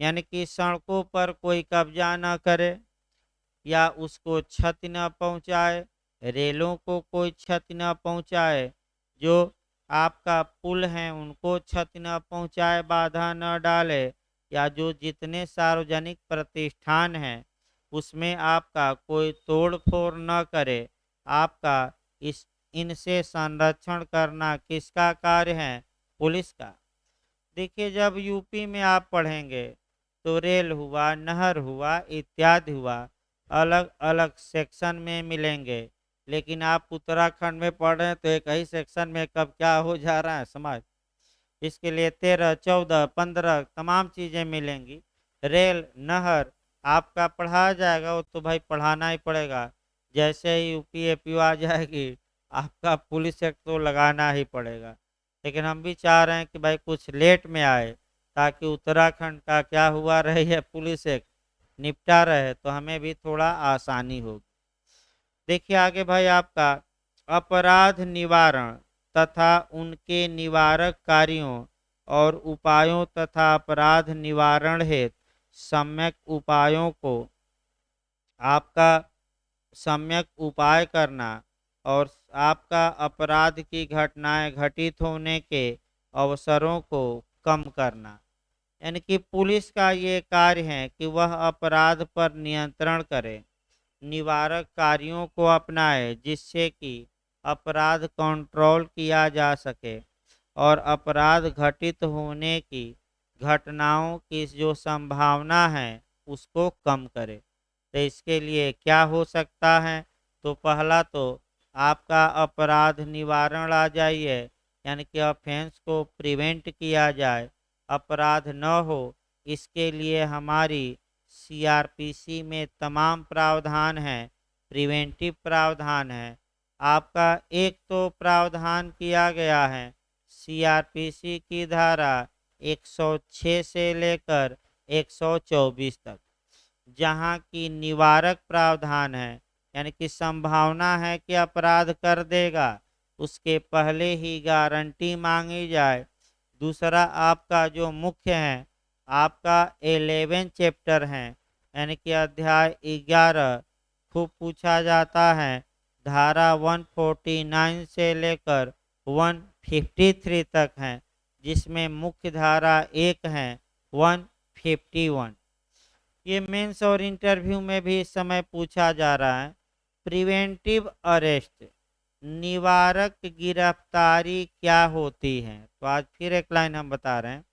यानी कि सड़कों पर कोई कब्जा न करे या उसको क्षति न पहुंचाए, रेलों को कोई क्षति न पहुंचाए, जो आपका पुल हैं उनको क्षति न पहुंचाए, बाधा न डाले, या जो जितने सार्वजनिक प्रतिष्ठान हैं उसमें आपका कोई तोड़ फोड़ न करे। आपका इस इनसे संरक्षण करना किसका कार्य है? पुलिस का। देखिए, जब यूपी में आप पढ़ेंगे तो रेल हुआ, नहर हुआ, इत्यादि हुआ, अलग अलग सेक्शन में मिलेंगे। लेकिन आप उत्तराखंड में पढ़ रहे हैं तो एक ही सेक्शन में कब क्या हो जा रहा है समझ। इसके लिए 13, 14, 15 तमाम चीज़ें मिलेंगी। रेल, नहर आपका पढ़ाया जाएगा, वो तो भाई पढ़ाना ही पड़ेगा। जैसे ही यूपी एपीओ आ जाएगी, आपका पुलिस एक्ट तो लगाना ही पड़ेगा। लेकिन हम भी चाह रहे हैं कि भाई कुछ लेट में आए, ताकि उत्तराखंड का क्या हुआ रही है पुलिस एक्ट निपटा रहे, तो हमें भी थोड़ा आसानी होगी। देखिए आगे भाई, आपका अपराध निवारण तथा उनके निवारक कार्यों और उपायों तथा अपराध निवारण हेतु सम्यक उपायों को आपका सम्यक उपाय करना, और आपका अपराध की घटनाएं घटित होने के अवसरों को कम करना। यानी कि पुलिस का ये कार्य है कि वह अपराध पर नियंत्रण करे, निवारक कार्यों को अपनाए, जिससे कि अपराध कंट्रोल किया जा सके और अपराध घटित होने की घटनाओं की जो संभावना है उसको कम करे। तो इसके लिए क्या हो सकता है? तो पहला तो आपका अपराध निवारण आ जाइए, यानी कि ऑफेंस को प्रिवेंट किया जाए, अपराध न हो। इसके लिए हमारी सीआरपीसी में तमाम प्रावधान हैं, प्रिवेंटिव प्रावधान है। आपका एक तो प्रावधान किया गया है सीआरपीसी की धारा 106 से लेकर 124 तक, जहाँ की निवारक प्रावधान है, यानी कि संभावना है कि अपराध कर देगा, उसके पहले ही गारंटी मांगी जाए। दूसरा आपका जो मुख्य है, आपका 11 चैप्टर है, यानी कि अध्याय 11 खूब पूछा जाता है। धारा 149 से लेकर 153 तक है, जिसमें मुख्य धारा एक है 151। ये मेंस और इंटरव्यू में भी इस समय पूछा जा रहा है। प्रिवेंटिव अरेस्ट, निवारक गिरफ्तारी क्या होती है? तो आज फिर एक लाइन हम बता रहे हैं।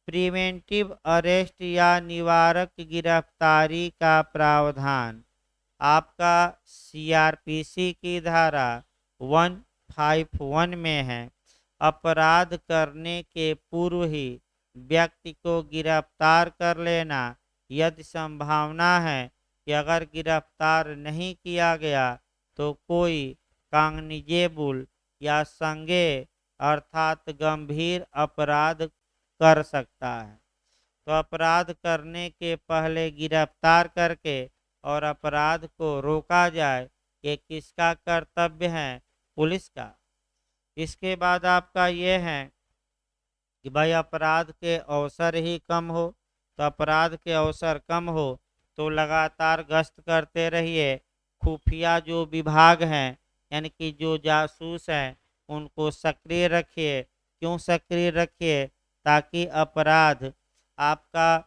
प्रिवेंटिव अरेस्ट या निवारक गिरफ्तारी का प्रावधान आपका सीआरपीसी की धारा 151 में है। अपराध करने के पूर्व ही व्यक्ति को गिरफ्तार कर लेना, यदि संभावना है कि अगर गिरफ्तार नहीं किया गया तो कोई कांगनिजेबुल या संज्ञेय अर्थात गंभीर अपराध कर सकता है। तो अपराध करने के पहले गिरफ्तार करके और अपराध को रोका जाए, ये किसका कर्तव्य है? पुलिस का। इसके बाद आपका ये है कि भाई अपराध के अवसर ही कम हो। तो अपराध के अवसर कम हो तो लगातार गश्त करते रहिए। खुफिया जो विभाग हैं, यानी कि जो जासूस हैं, उनको सक्रिय रखिए। क्यों सक्रिय रखिए? ताकि अपराध आपका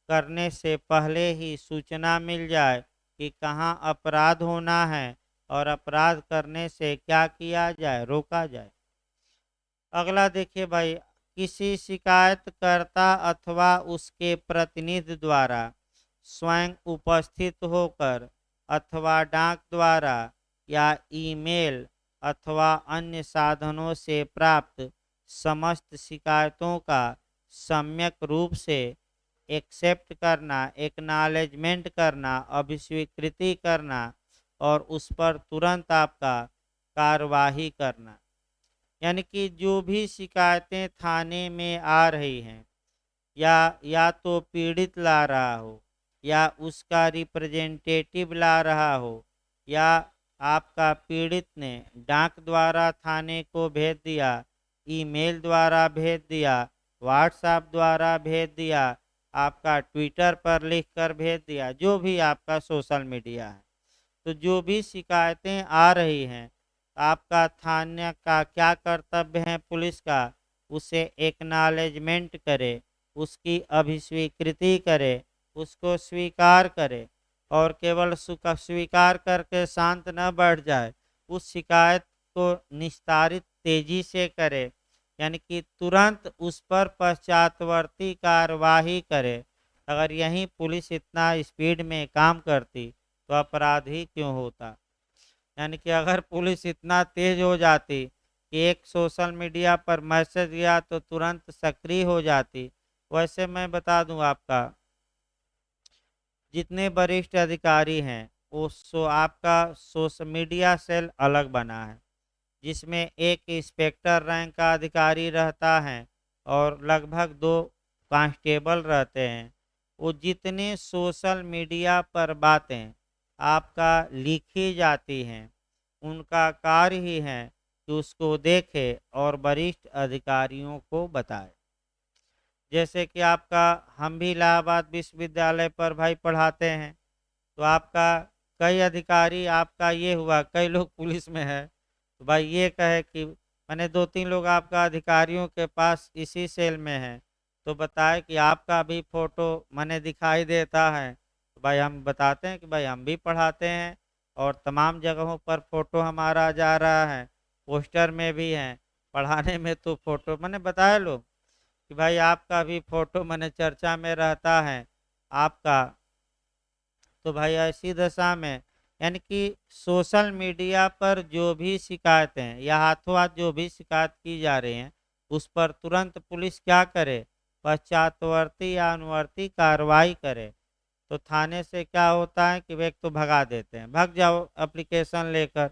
करने से पहले ही सूचना मिल जाए कि कहाँ अपराध होना है, और अपराध करने से क्या किया जाए, रोका जाए। अगला देखिए भाई, किसी शिकायतकर्ता अथवा उसके प्रतिनिधि द्वारा स्वयं उपस्थित होकर अथवा डाक द्वारा या ईमेल अथवा अन्य साधनों से प्राप्त समस्त शिकायतों का सम्यक रूप से एक्सेप्ट करना, एक्नॉलेजमेंट करना, अभिस्वीकृति करना, और उस पर तुरंत आपका कार्यवाही करना। यानी कि जो भी शिकायतें थाने में आ रही हैं, या तो पीड़ित ला रहा हो, या उसका रिप्रेजेंटेटिव ला रहा हो, या आपका पीड़ित ने डाक द्वारा थाने को भेज दिया, ईमेल द्वारा भेज दिया, व्हाट्सएप द्वारा भेज दिया, आपका ट्विटर पर लिखकर भेज दिया, जो भी आपका सोशल मीडिया है, तो जो भी शिकायतें आ रही हैं आपका थाने का क्या कर्तव्य है पुलिस का, उसे एक्नॉलेजमेंट करे, उसकी अभिस्वीकृति करे, उसको स्वीकार करे, और केवल स्वीकार करके शांत न बैठ जाए, उस शिकायत को निस्तारित तेजी से करे, यानी कि तुरंत उस पर पश्चातवर्ती कार्यवाही करे। अगर यही पुलिस इतना स्पीड में काम करती तो अपराध ही क्यों होता। यानी कि अगर पुलिस इतना तेज हो जाती कि एक सोशल मीडिया पर मैसेज गया तो तुरंत सक्रिय हो जाती। वैसे मैं बता दूं आपका, जितने वरिष्ठ अधिकारी हैं वो आपका सोशल मीडिया सेल अलग बना है, जिसमें एक इंस्पेक्टर रैंक का अधिकारी रहता है और लगभग 2 कांस्टेबल रहते हैं। वो जितने सोशल मीडिया पर बातें आपका लिखी जाती हैं, उनका कार्य ही है कि उसको देखे और वरिष्ठ अधिकारियों को बताए। जैसे कि आपका, हम भी इलाहाबाद विश्वविद्यालय पर भाई पढ़ाते हैं, तो आपका कई अधिकारी, आपका ये हुआ कई लोग पुलिस में है, तो भाई ये कहे कि मैंने 2-3 लोग आपका अधिकारियों के पास इसी सेल में है, तो बताए कि आपका भी फोटो मैंने दिखाई देता है, तो भाई हम बताते हैं कि भाई हम भी पढ़ाते हैं और तमाम जगहों पर फोटो हमारा जा रहा है, पोस्टर में भी है, पढ़ाने में तो फोटो मैंने बताया लोग कि भाई आपका भी फोटो मैंने चर्चा में रहता है आपका। तो भाई ऐसी दशा में, यानी कि सोशल मीडिया पर जो भी शिकायतें या हाथों हाथ जो भी शिकायत की जा रही हैं, उस पर तुरंत पुलिस क्या करे, पश्चातवर्ती या अनुवर्ती कार्रवाई करे। तो थाने से क्या होता है कि वे एक तो भगा देते हैं, भग जाओ एप्लीकेशन लेकर,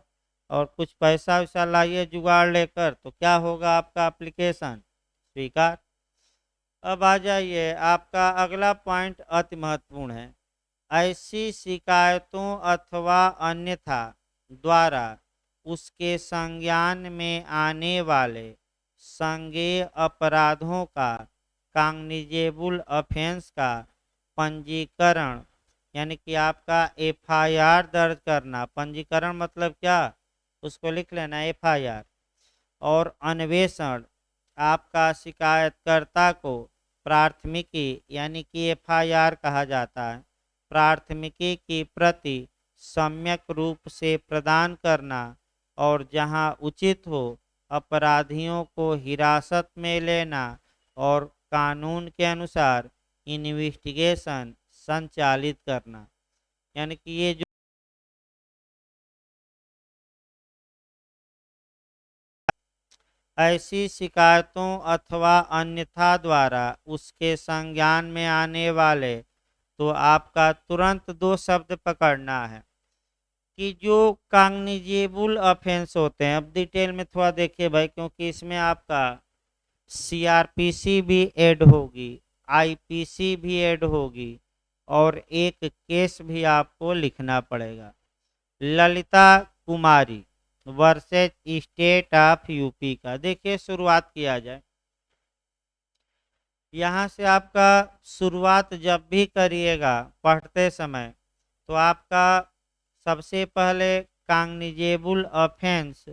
और कुछ पैसा वैसा लाइए जुगाड़ लेकर, तो क्या होगा आपका एप्लीकेशन स्वीकार। अब आ जाइए, आपका अगला पॉइंट अति महत्वपूर्ण है। ऐसी शिकायतों अथवा अन्यथा द्वारा उसके संज्ञान में आने वाले संज्ञेय अपराधों का, कॉग्निजेबल ऑफेंस का पंजीकरण, यानी कि आपका एफआईआर दर्ज करना। पंजीकरण मतलब क्या, उसको लिख लेना एफआईआर। और अन्वेषण, आपका शिकायतकर्ता को प्राथमिकी यानी कि एफआईआर कहा जाता है, प्राथमिकी की प्रति सम्यक रूप से प्रदान करना, और जहां उचित हो अपराधियों को हिरासत में लेना, और कानून के अनुसार इन्वेस्टिगेशन संचालित करना। यानी कि ये जो ऐसी शिकायतों अथवा अन्यथा द्वारा उसके संज्ञान में आने वाले, तो आपका तुरंत 2 शब्द पकड़ना है कि जो कॉग्निजेबल ऑफेंस होते हैं। अब डिटेल में थोड़ा देखिए भाई, क्योंकि इसमें आपका सीआरपीसी भी ऐड होगी, आईपीसी भी ऐड होगी, और एक केस भी आपको लिखना पड़ेगा। ललिता कुमारी वर्सेज स्टेट ऑफ यूपी का देखिए, शुरुआत किया जाए। यहाँ से आपका शुरुआत जब भी करिएगा पढ़ते समय, तो आपका सबसे पहले कॉग्निजेबल ऑफेंस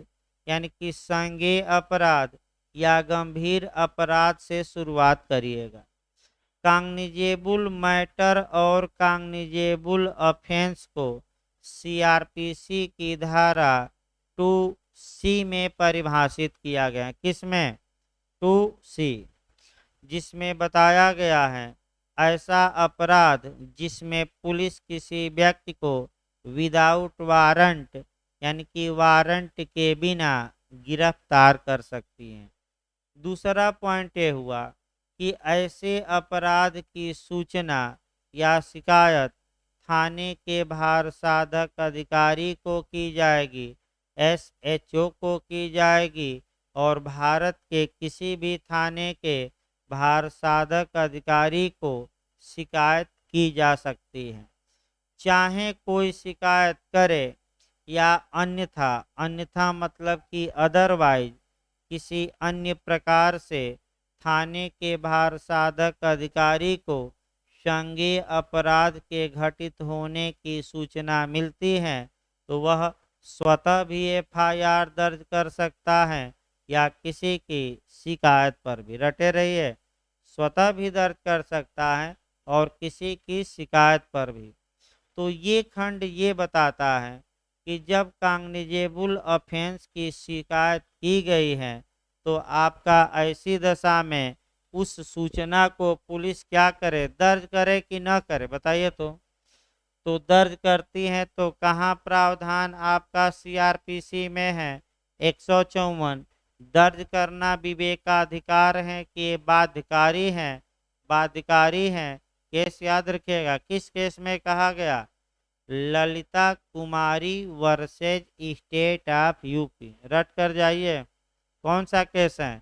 यानी कि संज्ञेय अपराध या गंभीर अपराध से शुरुआत करिएगा। कॉग्निजेबल मैटर और कॉग्निजेबल ऑफेंस को सीआरपीसी की धारा 2C में परिभाषित किया गया। किसमें, 2C, जिसमें बताया गया है ऐसा अपराध जिसमें पुलिस किसी व्यक्ति को विदाउट वारंट यानी कि वारंट के बिना गिरफ्तार कर सकती है। दूसरा पॉइंट ये हुआ कि ऐसे अपराध की सूचना या शिकायत थाने के भार साधक अधिकारी को की जाएगी, एसएचओ को की जाएगी, और भारत के किसी भी थाने के भार साधक अधिकारी को शिकायत की जा सकती है। चाहे कोई शिकायत करे या अन्यथा, अन्यथा मतलब कि अदरवाइज किसी अन्य प्रकार से थाने के भार साधक अधिकारी को संज्ञेय अपराध के घटित होने की सूचना मिलती है, तो वह स्वतः भी एफआईआर दर्ज कर सकता है या किसी की शिकायत पर भी, रटे रहिए, स्वतः भी दर्ज कर सकता है और किसी की शिकायत पर भी। तो ये खंड ये बताता है कि जब कॉग्निजेबल ऑफेंस की शिकायत की गई है तो आपका ऐसी दशा में उस सूचना को पुलिस क्या करे, दर्ज करे कि न करे, बताइए तो दर्ज करती है तो कहाँ प्रावधान आपका सीआरपीसी में है 154, दर्ज करना विवेकाधिकार है कि ये बाध्यकारी है, बाध्यकारी है। केस याद रखिएगा, किस केस में कहा गया, ललिता कुमारी वर्सेज स्टेट ऑफ यूपी, रट कर जाइए, कौन सा केस है,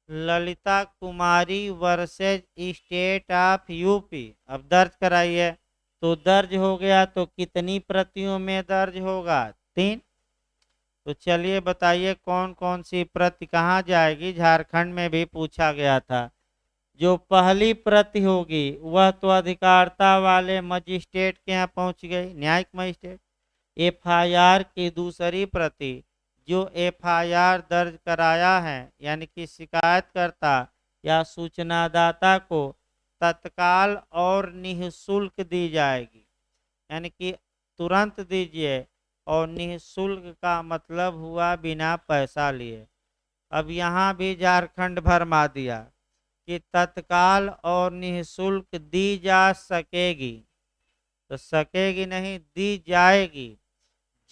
ललिता कुमारी वर्सेज स्टेट ऑफ यूपी। अब दर्ज कराइए, तो दर्ज हो गया तो कितनी प्रतियों में दर्ज होगा, 3। तो चलिए बताइए कौन कौन सी प्रति कहाँ जाएगी, झारखंड में भी पूछा गया था। जो पहली प्रति होगी वह तो अधिकारिता वाले मजिस्ट्रेट के यहाँ पहुंच गई, न्यायिक मजिस्ट्रेट। एफआईआर की दूसरी प्रति जो एफआईआर दर्ज कराया है यानी कि शिकायतकर्ता या सूचनादाता को तत्काल और निःशुल्क दी जाएगी, यानी कि तुरंत दीजिए, और निःशुल्क का मतलब हुआ बिना पैसा लिए। अब यहाँ भी झारखंड भरमा दिया कि तत्काल और निःशुल्क दी जा सकेगी, तो सकेगी नहीं, दी जाएगी।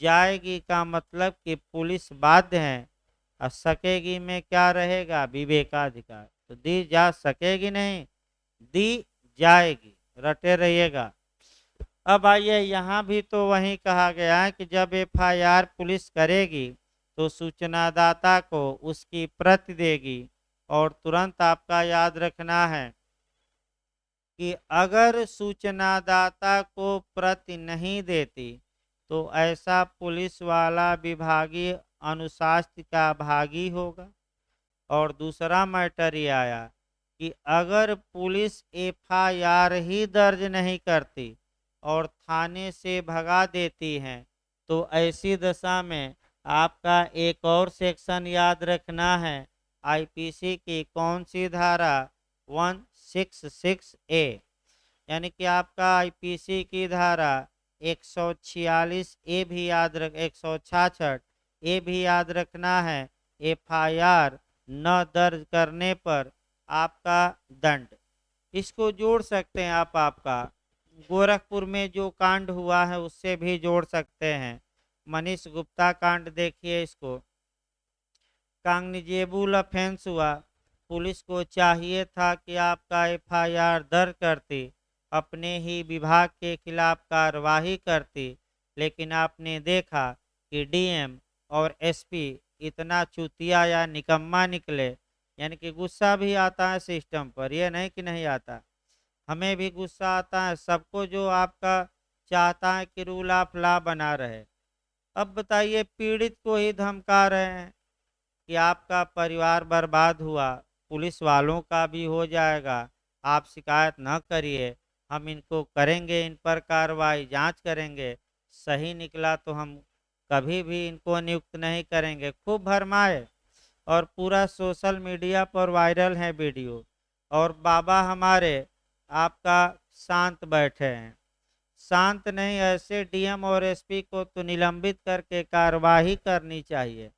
जाएगी का मतलब कि पुलिस बाध्य है, और सकेगी में क्या रहेगा, विवेकाधिकार, तो दी जा सकेगी नहीं, दी जाएगी, रटे रहिएगा। अब आइए, यहाँ भी तो वही कहा गया है कि जब एफआईआर पुलिस करेगी तो सूचनादाता को उसकी प्रति देगी, और तुरंत आपका याद रखना है कि अगर सूचनादाता को प्रति नहीं देती तो ऐसा पुलिस वाला विभागीय अनुशासन का भागी होगा। और दूसरा मैटर ये आया कि अगर पुलिस एफआईआर ही दर्ज नहीं करती और थाने से भगा देती है तो ऐसी दशा में आपका एक और सेक्शन याद रखना है, आईपीसी की कौन सी धारा, 166 ए, यानी कि आपका आईपीसी की धारा 146 ए भी याद रख, 166 ए भी याद रखना है। एफआईआर न दर्ज करने पर आपका दंड, इसको जोड़ सकते हैं आप, आपका गोरखपुर में जो कांड हुआ है उससे भी जोड़ सकते हैं। मनीष गुप्ता कांड देखिए, इसको कॉग्निजेबल ऑफेंस हुआ, पुलिस को चाहिए था कि आपका एफआईआर दर्ज करती, अपने ही विभाग के खिलाफ कार्रवाई करती, लेकिन आपने देखा कि डीएम और एसपी इतना चूतिया या निकम्मा निकले, यानी कि गुस्सा भी आता है सिस्टम पर, यह नहीं कि नहीं आता, हमें भी गुस्सा आता है, सबको जो आपका चाहता है कि रूल ऑफ लॉ बना रहे। अब बताइए, पीड़ित को ही धमका रहे हैं कि आपका परिवार बर्बाद हुआ, पुलिस वालों का भी हो जाएगा, आप शिकायत न करिए, हम इनको करेंगे, इन पर कार्रवाई जांच करेंगे, सही निकला तो हम कभी भी इनको नियुक्त नहीं करेंगे, खूब भरमाए। और पूरा सोशल मीडिया पर वायरल है वीडियो, और बाबा हमारे आपका शांत बैठे हैं, शांत नहीं, ऐसे डीएम और एसपी को तो निलंबित करके कार्रवाई करनी चाहिए,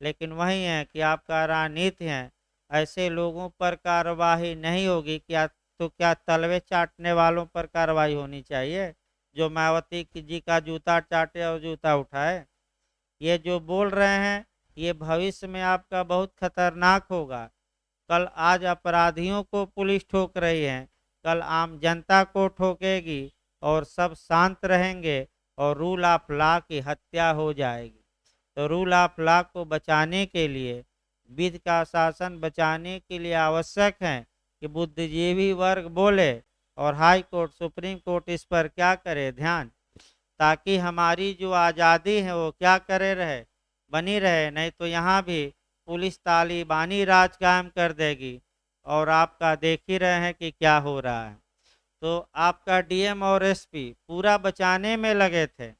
लेकिन वही है कि आपका राजनीति है, ऐसे लोगों पर कार्रवाई नहीं होगी, क्या तो क्या तलवे चाटने वालों पर कार्रवाई होनी चाहिए, जो मायावती जी का जूता चाटे और जूता उठाए। ये जो बोल रहे हैं ये भविष्य में आपका बहुत खतरनाक होगा। कल आज अपराधियों को पुलिस ठोक रही है, कल आम जनता को ठोकेगी, और सब शांत रहेंगे और रूल ऑफ लॉ की हत्या हो जाएगी। तो रूल ऑफ लॉ को बचाने के लिए, विधि का शासन बचाने के लिए आवश्यक है कि बुद्धिजीवी वर्ग बोले और हाई कोर्ट सुप्रीम कोर्ट इस पर क्या करे, ध्यान, ताकि हमारी जो आज़ादी है वो क्या करे रहे, बनी रहे। नहीं तो यहाँ भी पुलिस तालिबानी राज कायम कर देगी, और आपका देख ही रहे हैं कि क्या हो रहा है। तो आपका डीएम और एसपी पूरा बचाने में लगे थे,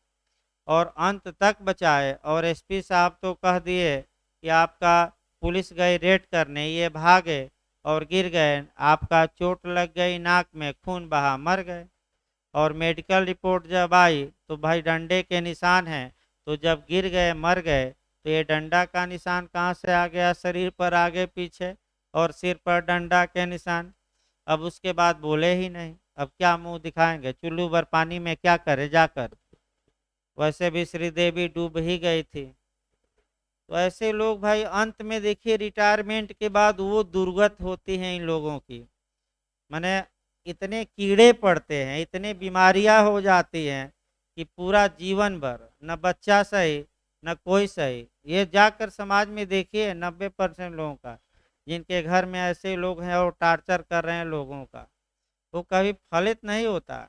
और अंत तक बचाए। और एसपी साहब तो कह दिए कि आपका पुलिस गई रेड करने, ये भागे और गिर गए, आपका चोट लग गई, नाक में खून बहा, मर गए। और मेडिकल रिपोर्ट जब आई तो भाई डंडे के निशान हैं, तो जब गिर गए मर गए तो ये डंडा का निशान कहाँ से आ गया शरीर पर, आगे पीछे, और सिर पर डंडा के निशान। अब उसके बाद बोले ही नहीं, अब क्या मुंह दिखाएंगे, चुल्लू भर पानी में क्या करे जाकर, वैसे भी श्रीदेवी डूब ही गई थी। तो ऐसे लोग भाई अंत में देखिए रिटायरमेंट के बाद वो दुर्गत होती हैं इन लोगों की। माने इतने कीड़े पड़ते हैं, इतने बीमारियां हो जाती हैं कि पूरा जीवन भर न बच्चा सही न कोई सही। ये जाकर समाज में देखिए 90% लोगों का, जिनके घर में ऐसे लोग हैं और टार्चर कर रहे हैं लोगों का, वो कभी फलित नहीं होता।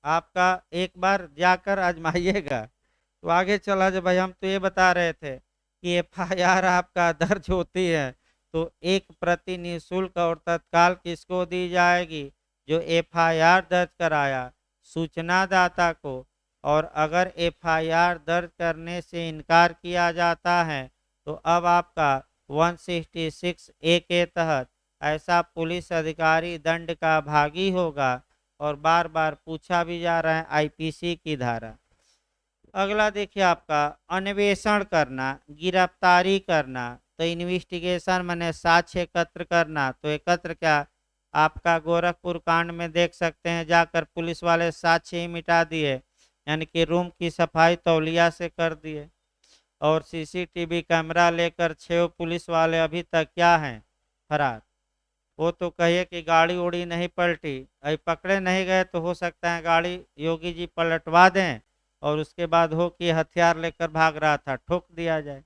आपका एक बार जाकर आजमाइएगा तो आगे चला जाए। भाई हम तो ये बता रहे थे कि एफआईआर आपका दर्ज होती है तो एक प्रति निःशुल्क और तत्काल किसको दी जाएगी, जो एफआईआर दर्ज कराया, सूचना दाता को। और अगर एफआईआर दर्ज करने से इनकार किया जाता है तो अब आपका 166 ए के तहत ऐसा पुलिस अधिकारी दंड का भागी होगा। और बार बार पूछा भी जा रहा है आईपीसी की धारा। अगला देखिए आपका अन्वेषण करना, गिरफ्तारी करना। तो इन्वेस्टिगेशन मैंने साक्ष्य एकत्र करना, तो एकत्र क्या, आपका गोरखपुर कांड में देख सकते हैं, जाकर पुलिस वाले साक्ष्य ही मिटा दिए, यानी कि रूम की सफाई तौलिया से कर दिए। और सीसीटीवी कैमरा लेकर 6 पुलिस वाले अभी तक क्या हैं, फरार। वो तो कहिए कि गाड़ी उड़ी नहीं पलटी, अभी पकड़े नहीं गए तो हो सकता है गाड़ी योगी जी पलटवा दें और उसके बाद हो कि हथियार लेकर भाग रहा था, ठोक दिया जाए।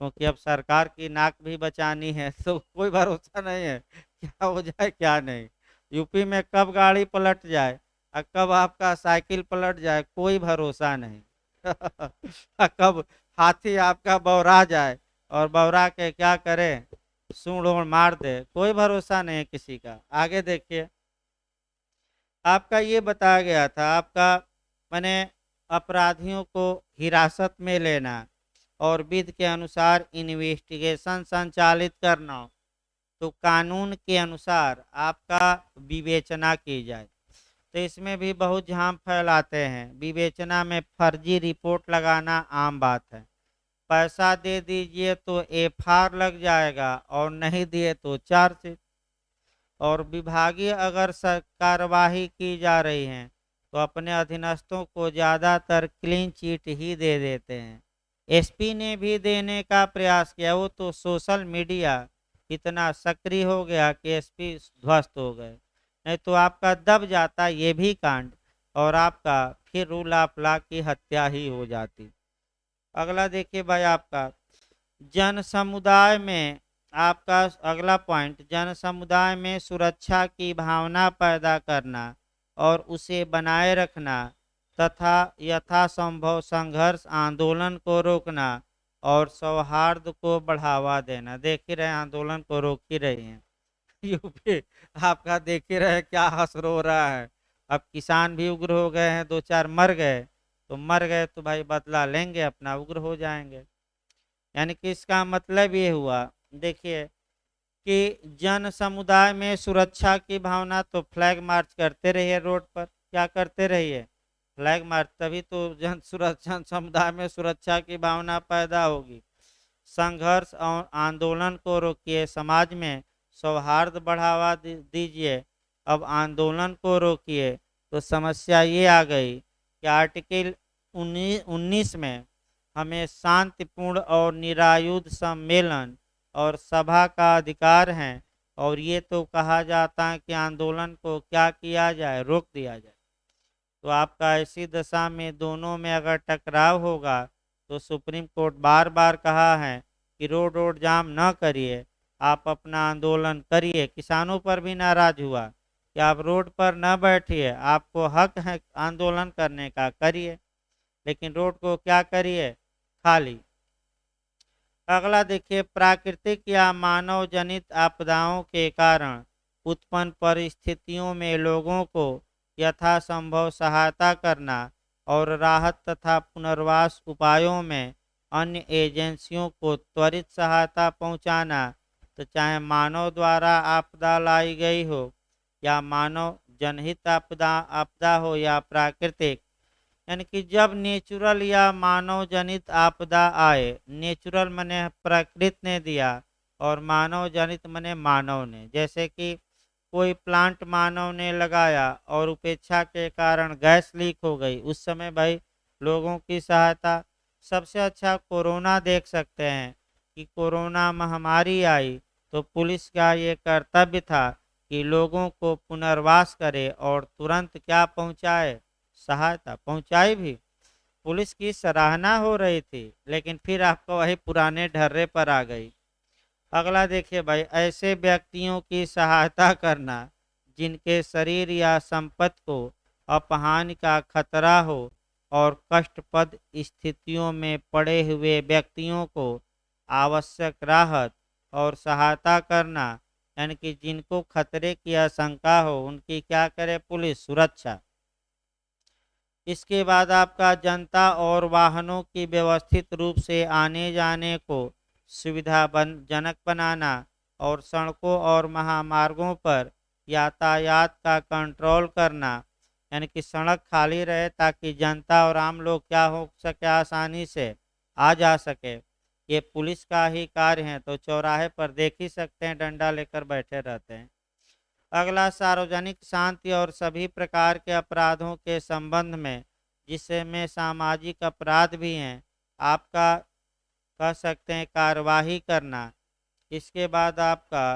क्योंकि अब सरकार की नाक भी बचानी है तो कोई भरोसा नहीं है क्या हो जाए क्या नहीं। यूपी में कब गाड़ी पलट जाए और कब आपका साइकिल पलट जाए, कोई भरोसा नहीं। कब हाथी आपका बौरा जाए और बौरा के क्या करे, सूंड वूंड मार दे, कोई भरोसा नहीं है किसी का। आगे देखिए आपका ये बताया गया था, आपका मैंने अपराधियों को हिरासत में लेना और विधि के अनुसार इन्वेस्टिगेशन संचालित करना, तो कानून के अनुसार आपका विवेचना की जाए। तो इसमें भी बहुत झाम फैलाते हैं, विवेचना में फर्जी रिपोर्ट लगाना आम बात है। पैसा दे दीजिए तो एफआर लग जाएगा और नहीं दिए तो चार्जशीट। और विभागीय अगर कार्यवाही की जा रही है तो अपने अधीनस्थों को ज़्यादातर क्लीन चिट ही दे देते हैं। एसपी ने भी देने का प्रयास किया, वो तो सोशल मीडिया इतना सक्रिय हो गया कि एसपी ध्वस्त हो गए, नहीं तो आपका दब जाता ये भी कांड और आपका फिर रूल ऑफ लॉ की हत्या ही हो जाती। अगला देखिए भाई आपका जन समुदाय में, आपका अगला पॉइंट, जन समुदाय में सुरक्षा की भावना पैदा करना और उसे बनाए रखना तथा यथासंभव संघर्ष आंदोलन को रोकना और सौहार्द को बढ़ावा देना। देख ही रहे आंदोलन को रोक ही रही हैं। यूपी आपका देख ही रहे क्या हंस रो रहा है। अब किसान भी उग्र हो गए हैं, 2 4 मर गए, तो मर गए तो भाई बदला लेंगे अपना, उग्र हो जाएंगे। यानी कि इसका मतलब ये हुआ, देखिए कि जन समुदाय में सुरक्षा की भावना, तो फ्लैग मार्च करते रहिए, रोड पर क्या करते रहिए, फ्लैग मार्च, तभी तो जन समुदाय में सुरक्षा की भावना पैदा होगी। संघर्ष और आंदोलन को रोकिए, समाज में सौहार्द बढ़ावा दीजिए। अब आंदोलन को रोकिए तो समस्या ये आ गई कि आर्टिकल 19 में हमें शांतिपूर्ण और निरायुध सम्मेलन और सभा का अधिकार है, और ये तो कहा जाता है कि आंदोलन को क्या किया जाए, रोक दिया जाए। तो आपका ऐसी दशा में दोनों में अगर टकराव होगा तो सुप्रीम कोर्ट बार बार कहा है कि रोड रोड जाम न करिए, आप अपना आंदोलन करिए। किसानों पर भी नाराज हुआ कि आप रोड पर न बैठिए, आपको हक है आंदोलन करने का, करिए, लेकिन रोड को क्या करिए, खाली। अगला देखिए प्राकृतिक या मानव जनित आपदाओं के कारण उत्पन्न परिस्थितियों में लोगों को यथासंभव सहायता करना और राहत तथा पुनर्वास उपायों में अन्य एजेंसियों को त्वरित सहायता पहुंचाना, तो चाहे मानव द्वारा आपदा लाई गई हो या मानव जनहित आपदा आपदा हो या प्राकृतिक, यानी कि जब नेचुरल या मानव जनित आपदा आए, नेचुरल मने प्रकृति ने दिया और मानव जनित मने मानव ने, जैसे कि कोई प्लांट मानव ने लगाया और उपेक्षा के कारण गैस लीक हो गई, उस समय भाई लोगों की सहायता। सबसे अच्छा कोरोना देख सकते हैं कि कोरोना महामारी आई तो पुलिस का ये कर्तव्य था कि लोगों को पुनर्वास करे और तुरंत क्या पहुंचाए, सहायता पहुंचाई भी। पुलिस की सराहना हो रही थी, लेकिन फिर आपको वही पुराने ढर्रे पर आ गई। अगला देखिए भाई, ऐसे व्यक्तियों की सहायता करना जिनके शरीर या संपत्ति को अपहानि का खतरा हो और कष्टप्रद स्थितियों में पड़े हुए व्यक्तियों को आवश्यक राहत और सहायता करना, यानी कि जिनको खतरे की आशंका हो उनकी क्या करे पुलिस, सुरक्षा। इसके बाद आपका जनता और वाहनों की व्यवस्थित रूप से आने जाने को सुविधाजनक बनाना और सड़कों और महामार्गों पर यातायात का कंट्रोल करना, यानी कि सड़क खाली रहे ताकि जनता और आम लोग क्या हो सके, आसानी से आ जा सके। ये पुलिस का ही कार्य है। तो चौराहे पर देख ही सकते हैं डंडा लेकर बैठे रहते हैं। अगला, सार्वजनिक शांति और सभी प्रकार के अपराधों के संबंध में, जिसमें सामाजिक अपराध भी हैं, आपका कह सकते हैं कार्यवाही करना। इसके बाद आपका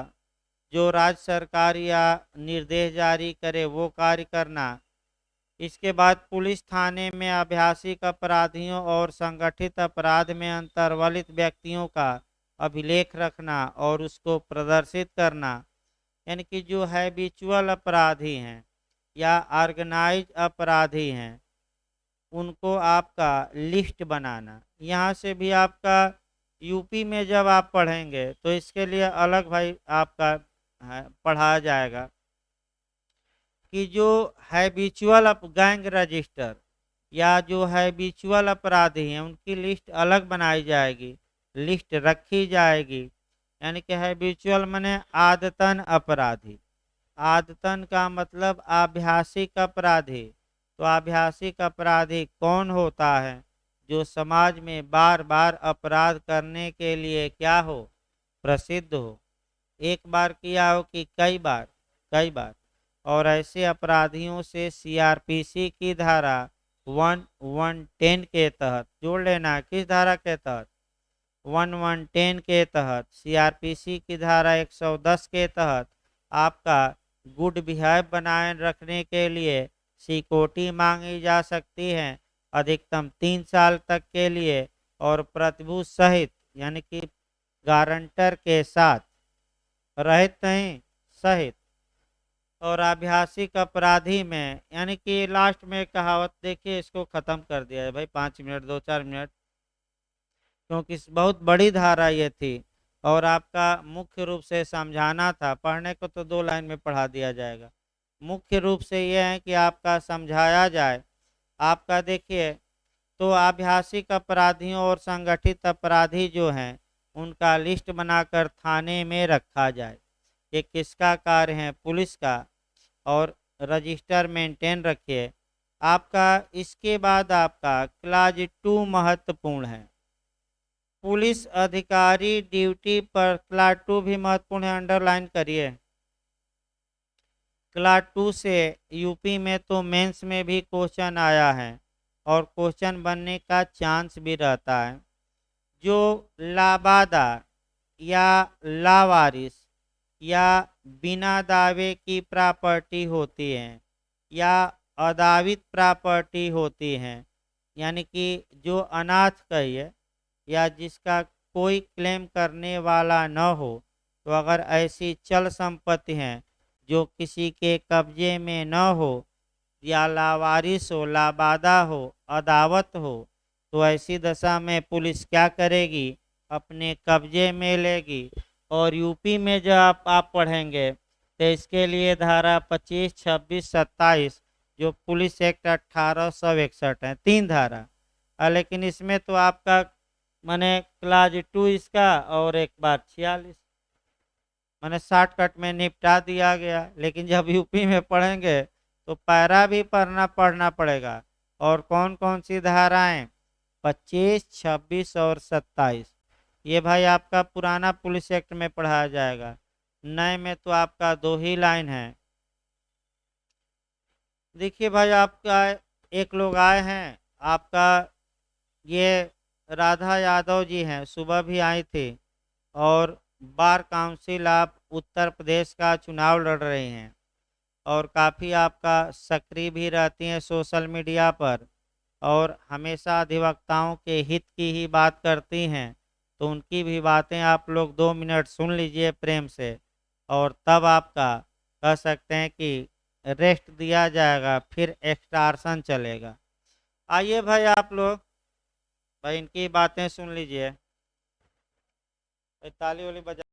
जो राज्य सरकार या निर्देश जारी करे वो कार्य करना। इसके बाद पुलिस थाने में अभ्यासिक अपराधियों और संगठित अपराध में अंतर्वलित व्यक्तियों का अभिलेख रखना और उसको प्रदर्शित करना, यानी कि जो हैबिचुअल अपराधी हैं या ऑर्गेनाइज अपराधी हैं उनको आपका लिस्ट बनाना। यहाँ से भी आपका यूपी में जब आप पढ़ेंगे तो इसके लिए अलग भाई आपका पढ़ाया जाएगा कि जो हैबिचुअल गैंग रजिस्टर या जो हैबिचुअल अपराधी हैं उनकी लिस्ट अलग बनाई जाएगी, लिस्ट रखी जाएगी। यानी कि हैबिचुअल माने आदतन अपराधी, आदतन का मतलब आभ्यासिक अपराधी। तो आभ्यासिक अपराधी कौन होता है? जो समाज में बार बार अपराध करने के लिए क्या हो, प्रसिद्ध हो, एक बार किया हो कि कई बार, कई बार। और ऐसे अपराधियों से सीआरपीसी की धारा 1110 के तहत जोड़ लेना। किस धारा के तहत? 1110 के तहत, सीआरपीसी की धारा 110 के तहत आपका गुड बिहेव बनाए रखने के लिए सिक्योरिटी मांगी जा सकती है, अधिकतम 3 साल तक के लिए, और प्रतिभूत सहित, यानी कि गारंटर के साथ, रहित नहीं, सहित। और आभ्यासिक अपराधी में, यानी कि लास्ट में कहावत देखिए, इसको खत्म कर दिया है भाई, 5 मिनट 2-4 मिनट, क्योंकि बहुत बड़ी धारा ये थी और आपका मुख्य रूप से समझाना था। पढ़ने को तो 2 लाइन में पढ़ा दिया जाएगा, मुख्य रूप से ये है कि आपका समझाया जाए। आपका देखिए, तो आभ्यासिक अपराधियों और संगठित अपराधी जो हैं उनका लिस्ट बनाकर थाने में रखा जाए। ये किसका कार्य है? पुलिस का। और रजिस्टर मेंटेन रखिए आपका। इसके बाद आपका क्लाज 2 महत्वपूर्ण है। पुलिस अधिकारी ड्यूटी पर, क्लास 2 भी महत्वपूर्ण है, अंडरलाइन करिए। क्लास 2 से यूपी में तो मेंस में भी क्वेश्चन आया है और क्वेश्चन बनने का चांस भी रहता है। जो लावादार या लावारिस या बिना दावे की प्रॉपर्टी होती है या अदावित प्रॉपर्टी होती हैं, यानी कि जो अनाथ कहिए या जिसका कोई क्लेम करने वाला न हो, तो अगर ऐसी चल संपत्ति हैं जो किसी के कब्जे में न हो या लावारिस हो, लाबादा हो, अदावत हो, तो ऐसी दशा में पुलिस क्या करेगी? अपने कब्जे में लेगी। और यूपी में जब आप पढ़ेंगे तो इसके लिए धारा 25, 26, 27 जो पुलिस एक्ट 1861 है, 3 धारा। लेकिन इसमें तो आपका माने क्लास 2 इसका और एक बार 46 मैंने शॉर्टकट में निपटा दिया गया। लेकिन जब यूपी में पढ़ेंगे तो पैरा भी पढ़ना पड़ेगा। और कौन कौन सी धाराएं? 25, 26 और 27। ये भाई आपका पुराना पुलिस एक्ट में पढ़ाया जाएगा। नए में तो आपका 2 ही लाइन है। देखिए भाई, आपका एक लोग आए हैं, आपका ये राधा यादव जी हैं, सुबह भी आई थी। और बार काउंसिल आप उत्तर प्रदेश का चुनाव लड़ रही हैं और काफ़ी आपका सक्रिय भी रहती हैं सोशल मीडिया पर, और हमेशा अधिवक्ताओं के हित की ही बात करती हैं। तो उनकी भी बातें आप लोग 2 मिनट सुन लीजिए प्रेम से, और तब आपका कह सकते हैं कि रेस्ट दिया जाएगा, फिर एक्सटार्सन चलेगा। आइए भाई, आप लोग भाई इनकी बातें सुन लीजिए। ताली वाली बजा।